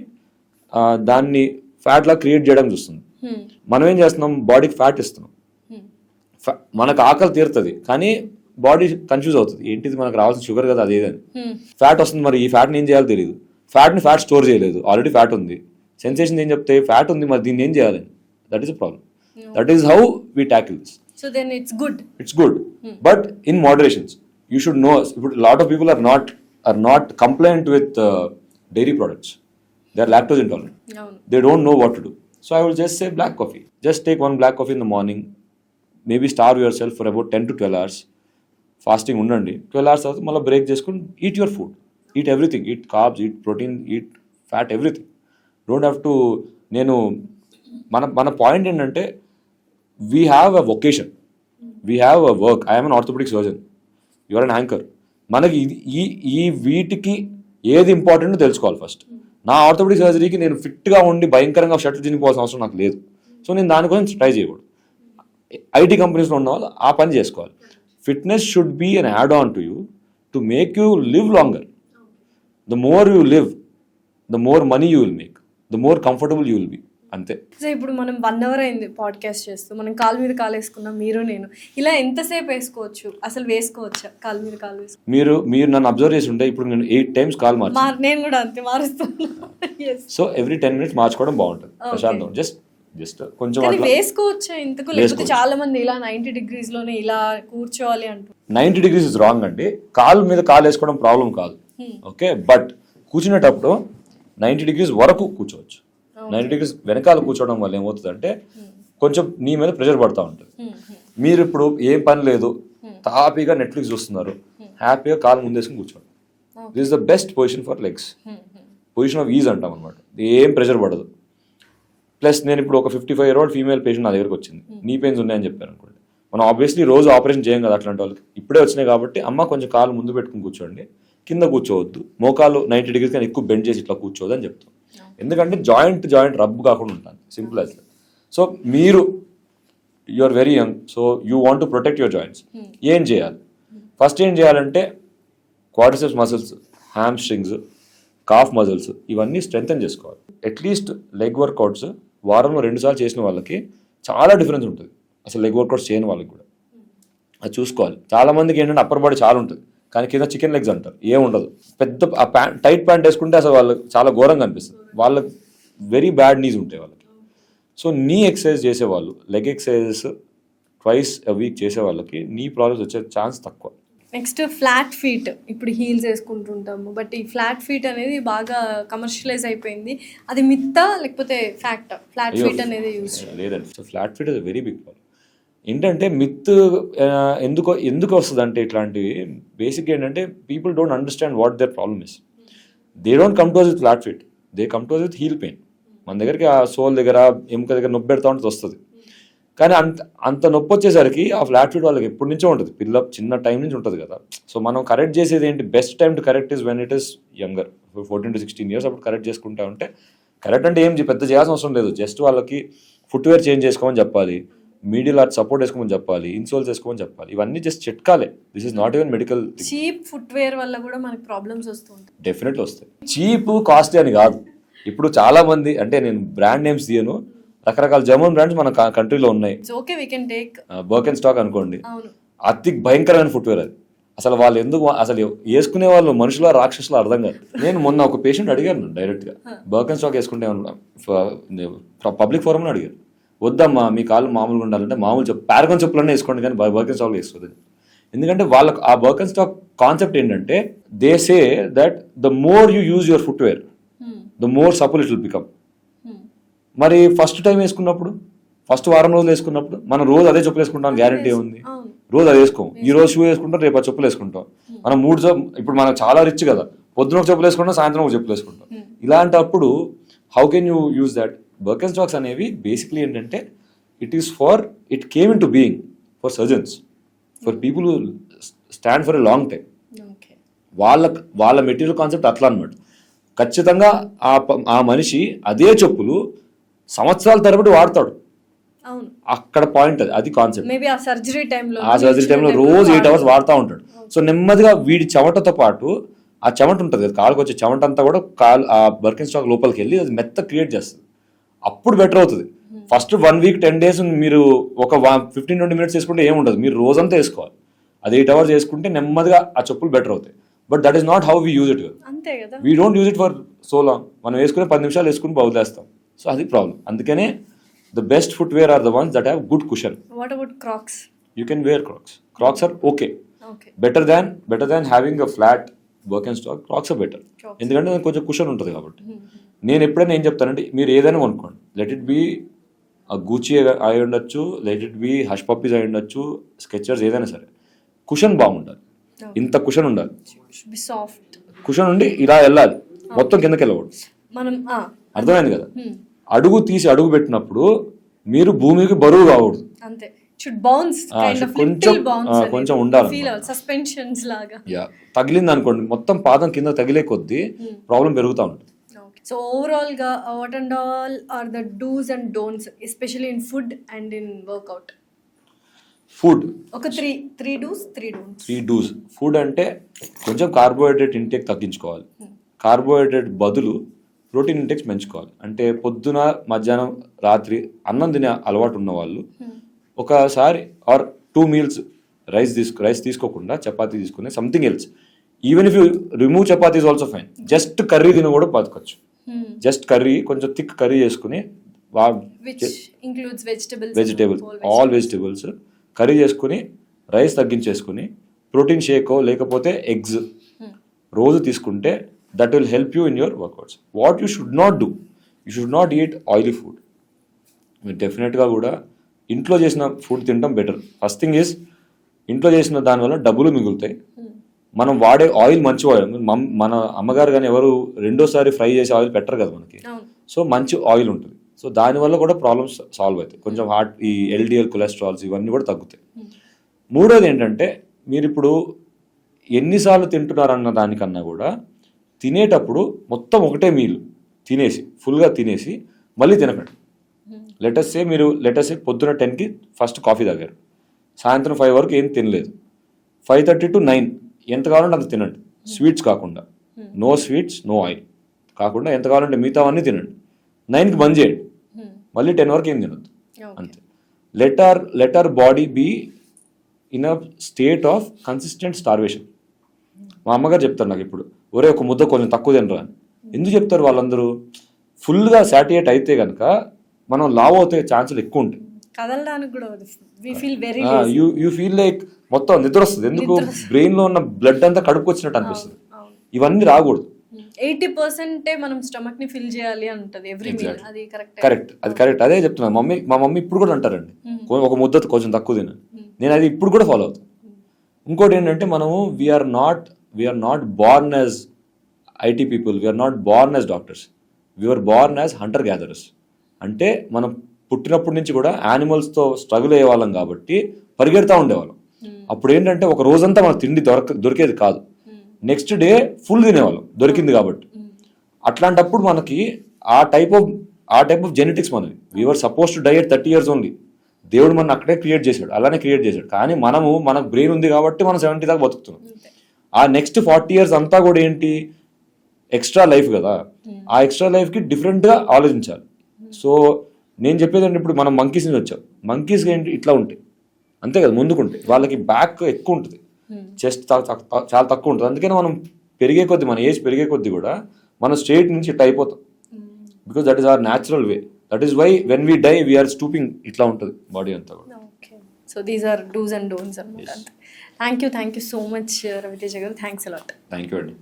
దాన్ని ఫ్యాట్ లా క్రియేట్ చేయడానికి చూస్తుంది. మనం ఏం చేస్తున్నాం? బాడీకి ఫ్యాట్ ఇస్తున్నాం. మనకు ఆకలి తీరుతుంది కానీ బాడీ కన్ఫ్యూజ్ అవుతుంది, ఏంటిది మనకు రావాల్సిన షుగర్ కదా అదేదని. ఫ్యాట్ వస్తుంది, మరి ఈ ఫ్యాట్ని ఏం చేయాలో తెలియదు. ఫ్యాట్ స్టోర్ చేయలేదు, ఆల్రెడీ ఫ్యాట్ ఉంది. సెన్సేషన్ ఏం చెప్తే ఫ్యాట్ ఉంది, మరి దీన్ని ఏం చేయాలని. That is a problem. That is how we tackle this. So then it's good but in moderations. You should know. ఇప్పుడు lot of people are not compliant with dairy products. They are lactose intolerant. They don't know what to do. So I will just say black coffee. Just take 1 black coffee in the morning. Maybe starve yourself for about 10 to 12 hours. Fasting ఉండండి. 12 hours తర్వాత మళ్ళీ break చేసుకుని eat your food. Eat everything. Eat carbs, eat protein, eat fat, everything. Don't have to. మన point ఏంటంటే we have a vocation. We have a work. I am an orthopedic surgeon. You are an anchor. మనకి ఈ వీటికి ఏది important తెలుసుకోవాలి first. నా orthopaedic సర్జరీకి నేను ఫిట్గా ఉండి భయంకరంగా షర్ట్లు తినిపోవాల్సిన అవసరం నాకు లేదు. సో నేను దానికోసం ట్రై చేయకూడదు. IT కంపెనీస్లో ఉన్న వాళ్ళు ఆ పని చేసుకోవాలి. Fitness should be an add on to you to make you live longer. The more you live, the more money you will make, the more comfortable you will be. అంతే. So ఇప్పుడు మనం 1 hour అయింది podcast చేస్తూ, మనం కాలు మీద కాలు వేసుకున్నాం మీరు నేను. ఇలా ఎంతసేపు వేసుకోవచ్చు? అసలు వేసుకోవచ్చా కాలు మీద కాలు వేసుకో? మీరు నన్ను అబ్జర్వ్ చేసి ఉంటే ఇప్పుడు నేను 8 times కాలు మార్చాను. నేను కూడా అంతే మారుస్తాను. సో ఎవ్రీ 10 minutes మార్చుకోవడం బాగుంటుంది ప్రశాంతం. జస్ట్ కొంచెం వేసుకోవచ్చా ఇంతకు? లేకపోతే చాలా మంది ఇలా 90 degrees లోనే ఇలా కూర్చోవాలి అంటూ. 90 degrees ఇస్ రాంగ్ అండి. కాలు మీద కాలు వేసుకోవడం ప్రాబ్లం కాదు, ఓకే. బట్ కూర్చునేటప్పుడు 90 degrees వరకు కూర్చోవచ్చు. 90 degrees వెనకాల కూర్చోవడం వల్ల ఏమవుతుందంటే కొంచెం నీ మీద ప్రెషర్ పడతా ఉంటుంది. మీరు ఇప్పుడు ఏం పని లేదు, హ్యాపీగా నెట్ఫ్లిక్స్ చూస్తున్నారు, హ్యాపీగా కాలు ముందేసుకుని కూర్చోండి. This is the best position for legs. Position of is అంటాం అనమాట. ఏం ప్రెషర్ పడదు. ప్లస్ నేను ఇప్పుడు ఒక 55-year-old ఫీమేల్ పేషెంట్ నా దగ్గరకు వచ్చింది, నీ పెయిన్స్ ఉన్నాయని చెప్పాను అనుకోండి. మనం ఆబ్వియస్లీ రోజు ఆపరేషన్ చేయం కదా అట్లాంటి వాళ్ళకి. ఇప్పుడే వచ్చినాయి కాబట్టి అమ్మ కొంచెం కాలు ముందు పెట్టుకుని కూర్చోండి, కింద కూర్చోవద్దు, మోకాలు 90 degrees కానీ ఎక్కువ బెండ్ చేసి ఇట్లా కూర్చోవద్దు అని చెప్తాం. ఎందుకంటే జాయింట్ రబ్ కాకుండా ఉంటాను, సింపుల్ యాజ్. సో మీరు you are very young, so you want to protect your joints. ఏం చేయాలి? ఫస్ట్ ఏం చేయాలంటే quadriceps muscles, hamstrings, calf muscles ఇవన్నీ స్ట్రెంగ్తన్ చేసుకోవాలి. అట్లీస్ట్ లెగ్ వర్కౌట్స్ వారంలో 2 సార్లు చేసిన వాళ్ళకి చాలా డిఫరెన్స్ ఉంటుంది, అసలు లెగ్ వర్కౌట్స్ చేయని వాళ్ళకి కూడా. అది చూసుకోవాలి. చాలా మందికి ఏంటంటే అప్పర్ బాడీ చాలా ఉంటుంది కానీ కింద చికెన్ లెగ్స్ అంటారు, ఏం ఉండదు. పెద్ద ఆ టైట్ ప్యాంట్ వేసుకుంటే అసలు వాళ్ళకి చాలా ఘోరంగా అనిపిస్తుంది, వాళ్ళకి వెరీ బ్యాడ్ నీస్ ఉంటాయి వాళ్ళకి. సో నీ ఎక్సర్సైజ్ చేసేవాళ్ళు, leg exercises twice a week చేసే వాళ్ళకి నీ ప్రాబ్లమ్స్ వచ్చే ఛాన్స్ తక్కువ. Next flat feet. ఇప్పుడు హీల్స్ వేసుకుంటుంటాము, బట్ ఈ ఫ్లాట్ ఫీట్ అనేది బాగా కమర్షియలైజ్ అయిపోయింది. అది మిత్తా లేకపోతే ఫ్యాక్ట్? ఫ్లాట్ ఫీట్ అనేది యూజ్ లేదండి. So flat feet is very big problem. ఏంటంటే మిత్ ఎందుకు వస్తుంది అంటే ఇట్లాంటివి బేసిక్ ఏంటంటే people don't understand what their problem is. They don't come to us with flat feet, they come to us with heel pain. మన దగ్గరికి ఆ soul దగ్గర ఎముక దగ్గర నొప్పి పెడతా ఉంటుంది వస్తుంది, కానీ అంత నొప్పి వచ్చేసరికి ఆ ఫ్లాట్ ఫీట్ వాళ్ళకి ఎప్పటి నుంచో ఉంటుంది, చిన్న టైం నుంచి ఉంటుంది కదా. సో మనం కరెక్ట్ చేసేది ఏంటి? Best time to correct is when it is younger, 14 to 16 years అప్పుడు కరెక్ట్ చేసుకుంటా ఉంటే. కరెక్ట్ అంటే ఏం పెద్ద చేయాల్సిన అవసరం లేదు, జస్ట్ వాళ్ళకి ఫుట్వేర్ చేంజ్ చేసుకోమని చెప్పాలి, మీడియల్ ఆర్ట్ సపోర్ట్ వేసుకోమని చెప్పాలి, ఇన్సోల్స్ వేసుకోమని చెప్పాలి. ఇవన్నీ జస్ట్ చిట్కాలే. This is not even medical. Cheap footwear వల్ల కూడా మనకి ప్రాబ్లమ్స్ వస్తుంటాయి. డెఫినెట్లీ వస్తాయి. చీప్ కాస్ట్లీ అని కాదు. ఇప్పుడు చాలా మంది, అంటే నేను బ్రాండ్ నేమ్స్ తీయను, రకరకాల జర్మన్ బ్రాండ్స్ మన కంట్రీలో ఉన్నాయి. బర్కెన్ స్టాక్ అనుకోండి, అతి భయంకరమైన ఫుట్వేర్ అది. అసలు వాళ్ళు ఎందుకు అసలు వేసుకునే వాళ్ళు మనుషుల రాక్షసులు అర్థం కాదు. నేను మొన్న ఒక పేషెంట్ అడిగాను డైరెక్ట్గా, బర్కెన్ స్టాక్ వేసుకుంటే పబ్లిక్ ఫోరంలో అడిగారు, వద్దమ్మా మీ కాళ్ళు మామూలుగా ఉండాలంటే మామూలు చెప్పు, పారగాన్ చెప్పులన్నీ వేసుకోండి కానీ బర్కెన్ స్టాక్ వేసుకోదు. ఎందుకంటే వాళ్ళకి ఆ బర్కెన్ స్టాక్ కాన్సెప్ట్ ఏంటంటే they say that the more you use your footwear the more supple it will become. మరి ఫస్ట్ టైం వేసుకున్నప్పుడు, ఫస్ట్ వారం రోజులు వేసుకున్నప్పుడు మనం రోజు అదే చెప్పులు వేసుకుంటాం గ్యారంటీ ఉంది? రోజు అది వేసుకోం. ఈ రోజు షూ వేసుకుంటాం, రేపు ఆ చెప్పులు వేసుకుంటాం. మనం ఇప్పుడు మనం చాలా రిచ్ కదా, పొద్దున ఒక చెప్పులు వేసుకుంటాం, సాయంత్రం ఒక చెప్పులు వేసుకుంటాం. ఇలాంటప్పుడు how can you use that? Birkenstocks అనేవి బేసిక్లీ ఏంటంటే it came into being for surgeons, for people who stand for a long time. వాళ్ళ మెటీరియల్ కాన్సెప్ట్ అట్లా అనమాట. ఖచ్చితంగా ఆ మనిషి అదే చెప్పులు సంవత్సరాల తరబడి వాడతాడు. అక్కడ పాయింట్ అది కాన్సెప్ట్. ఆ సర్జరీ టైంలో రోజు 8 hours వాడుతూ ఉంటాడు. సో నెమ్మదిగా వీడి చెమటతో పాటు ఆ చెమట ఉంటుంది కదా, కాలుకి వచ్చే చెమట అంతా కూడా ఆ బర్కెన్ స్టాక్ లోపలికి వెళ్ళి అది మెత్త క్రియేట్ చేస్తుంది. అప్పుడు బెటర్ అవుతుంది. ఫస్ట్ 1 week 10 days మీరు ఒక 15-20 minutes వేసుకుంటే ఏముండదు, మీరు రోజంతా వేసుకోవాలి. అది 8 hours వేసుకుంటే నెమ్మదిగా ఆ చెప్పులు బెటర్ అవుతాయి. But that is not how we use it. We don't use it for so long. మనం వేసుకునే 10 నిమిషాలు వేసుకుని వదిలేస్తాం. సో అది ప్రాబ్లం. అందుకనే the best footwear are the ones that have good cushion. What about Crocs? You can wear Crocs. Crocs are okay, better than having a flat Birkenstock. Crocs are better, ఎందుకంటే దానికి కొంచెం cushion ఉంటుంది కాబట్టి. నేను ఎప్పుడైనా ఏం చెప్తానంటే మీరు ఏదైనా కొనుక్కోండి, లెట్ ఇట్ బి గూచీ అయి ఉండొచ్చు, let it B hush puppies అయి ఉండొచ్చు, స్కెచర్స్, ఏదైనా సరే కుషన్ బాగుండాలి. ఇంత కుషన్ ఉండాలి, కుషన్ ఉండి ఇలా వెళ్ళాలి, మొత్తం కిందకి వెళ్ళకూడదు. అర్థమైంది కదా? అడుగు తీసి అడుగు పెట్టినప్పుడు మీరు భూమికి బరువు కాకూడదు, కొంచెం ఉండాలి. తగిలింది అనుకోండి, మొత్తం పాదం కింద తగిలే కొద్దీ ప్రాబ్లం పెరుగుతూ ఉంటుంది. So overall ga what and all are the do's and don'ts, especially in food and in workout? Food ఒక 3 do's 3 don'ts. 3 do's. ఫుడ్ అంటే కొంచెం కార్బోహైడ్రేట్ ఇంటేక్ తగ్గించుకోవాలి. కార్బోహైడ్రేట్ బదులు ప్రోటీన్ ఇంటేక్స్ పెంచుకోవాలి. అంటే పొద్దున, మధ్యాహ్నం, రాత్రి అన్నం తినే అలవాటు ఉన్న వాళ్ళు ఒకసారి ఆర్ 2 meals రైస్ తీసుకోకుండా చపాతీ తీసుకునే something else. Even if you remove chapati is also fine. Just curry తిన కూడా బతకొచ్చు. జస్ట్ కర్రీ, కొంచెం థిక్ కర్రీ చేసుకుని వెజిటేబుల్స్, ఆల్ వెజిటేబుల్స్ కర్రీ చేసుకుని రైస్ తగ్గించేసుకుని ప్రోటీన్ షేకో లేకపోతే ఎగ్స్ రోజు తీసుకుంటే that will help you in your workouts. What you should not do, you should not eat oily food. మీరు డెఫినెట్గా కూడా ఇంట్లో చేసిన ఫుడ్ తినడం బెటర్. ఫస్ట్ థింగ్ ఈజ్ ఇంట్లో చేసిన దానివల్ల డబ్బులు మిగులుతాయి. మనం వాడే ఆయిల్ మంచి ఆయిల్. మన అమ్మగారు కానీ ఎవరు రెండోసారి ఫ్రై చేసే ఆయిల్ పెట్టరు కదా మనకి. సో మంచి ఆయిల్ ఉంటుంది. సో దానివల్ల కూడా ప్రాబ్లమ్స్ సాల్వ్ అవుతాయి. కొంచెం హార్ట్, ఈ ఎల్డిఎల్ కొలెస్ట్రాల్స్ ఇవన్నీ కూడా తగ్గుతాయి. మూడోది ఏంటంటే మీరు ఇప్పుడు ఎన్నిసార్లు తింటున్నారన్న దానికన్నా కూడా తినేటప్పుడు మొత్తం ఒకటే మీల్ తినేసి ఫుల్గా తినేసి మళ్ళీ తినకండి. లెటస్ సే పొద్దున 10కి ఫస్ట్ కాఫీ తాగారు, సాయంత్రం 5 వరకు ఏం తినలేదు, 5:30 to 9 ఎంత కావాలంటే అంత తినండి, స్వీట్స్ కాకుండా, నో స్వీట్స్ నో ఆయిల్ కాకుండా ఎంత కావాలంటే మిగతావన్నీ తినండి, 9కి బంద్ చేయండి, మళ్ళీ 10 వరకు ఏం తినొద్దు, అంతే. Let your body be in a state of consistent starvation. మా అమ్మగారు చెప్తారు నాకు ఇప్పుడు, ఒరే ఒక ముద్ద కొంచెం తక్కువ తినరా అని. ఎందుకు చెప్తారు వాళ్ళందరూ? ఫుల్గా సాటియేట్ అయితే కనుక మనం లావ్ అవుతే ఛాన్సులు ఎక్కువ ఉంటాయి. కదలడానికి కూడా we feel very you feel like మొత్తం నిద్ర వస్తుంది. ఎందుకు? బ్రెయిన్లో ఉన్న బ్లడ్ అంతా కడుపుకు వచ్చినట్టు అనిపిస్తుంది. ఇవన్నీ రాకూడదు. 80% మనం స్టమక్ ని ఫిల్ చేయాలి అంటది ఎవ్రీ మీల్. అది కరెక్ట్. అదే చెప్తున్నా. మా మమ్మీ ఇప్పుడు కూడా అంటారండి, ఒక ముద్ద కొంచెం తక్కువ తిన. నేను అది ఇప్పుడు కూడా ఫాలో అవుతాను. ఇంకోటి ఏంటంటే మనము we are not born as IT people, we are not born as doctors, we are born as hunter gatherers. అంటే మనం పుట్టినప్పటి నుంచి కూడా యానిమల్స్తో స్ట్రగుల్ అయ్యే వాళ్ళం కాబట్టి పరిగెడతా ఉండేవాళ్ళం. అప్పుడు ఏంటంటే ఒక రోజంతా మనకు తిండి దొరికేది కాదు, నెక్స్ట్ డే ఫుల్ తినేవాళ్ళం దొరికింది కాబట్టి. అట్లాంటప్పుడు మనకి ఆ టైప్ ఆఫ్ జెనెటిక్స్ మనది. We are suppose to die at 30 years only. దేవుడు మన అక్కడే అలానే క్రియేట్ చేశాడు. కానీ మనకు బ్రెయిన్ ఉంది కాబట్టి మనం 70 దాకా బతుకుతున్నాం. ఆ నెక్స్ట్ 40 years అంతా కూడా ఏంటి, ఎక్స్ట్రా లైఫ్ కదా. ఆ ఎక్స్ట్రా లైఫ్కి డిఫరెంట్గా ఆలోచించాలి. సో నేను చెప్పేది అంటే, ఇప్పుడు మనం మంకీస్ నుంచి వచ్చాం, మంకీస్కి ఏంటి ఇట్లా ఉంటాయి అంతే కదా, ముందుకుంటాయి. వాళ్ళకి బ్యాక్ ఎక్కువ ఉంటుంది, చెస్ట్ చాలా తక్కువ ఉంటుంది. అందుకని మనం మన ఏజ్ పెరిగే కొద్దీ కూడా మనం స్ట్రేట్ నుంచి ఇట్లా అయిపోతాం. Because that is our natural way. That is why when we die we are stooping, ఇట్లా ఉంటుంది బాడీ అంతా కూడా. So these are dos and don'ts అన్నమాట. Thank you so much Raviteja గారు. Thanks allot. థ్యాంక్ యూ అండి.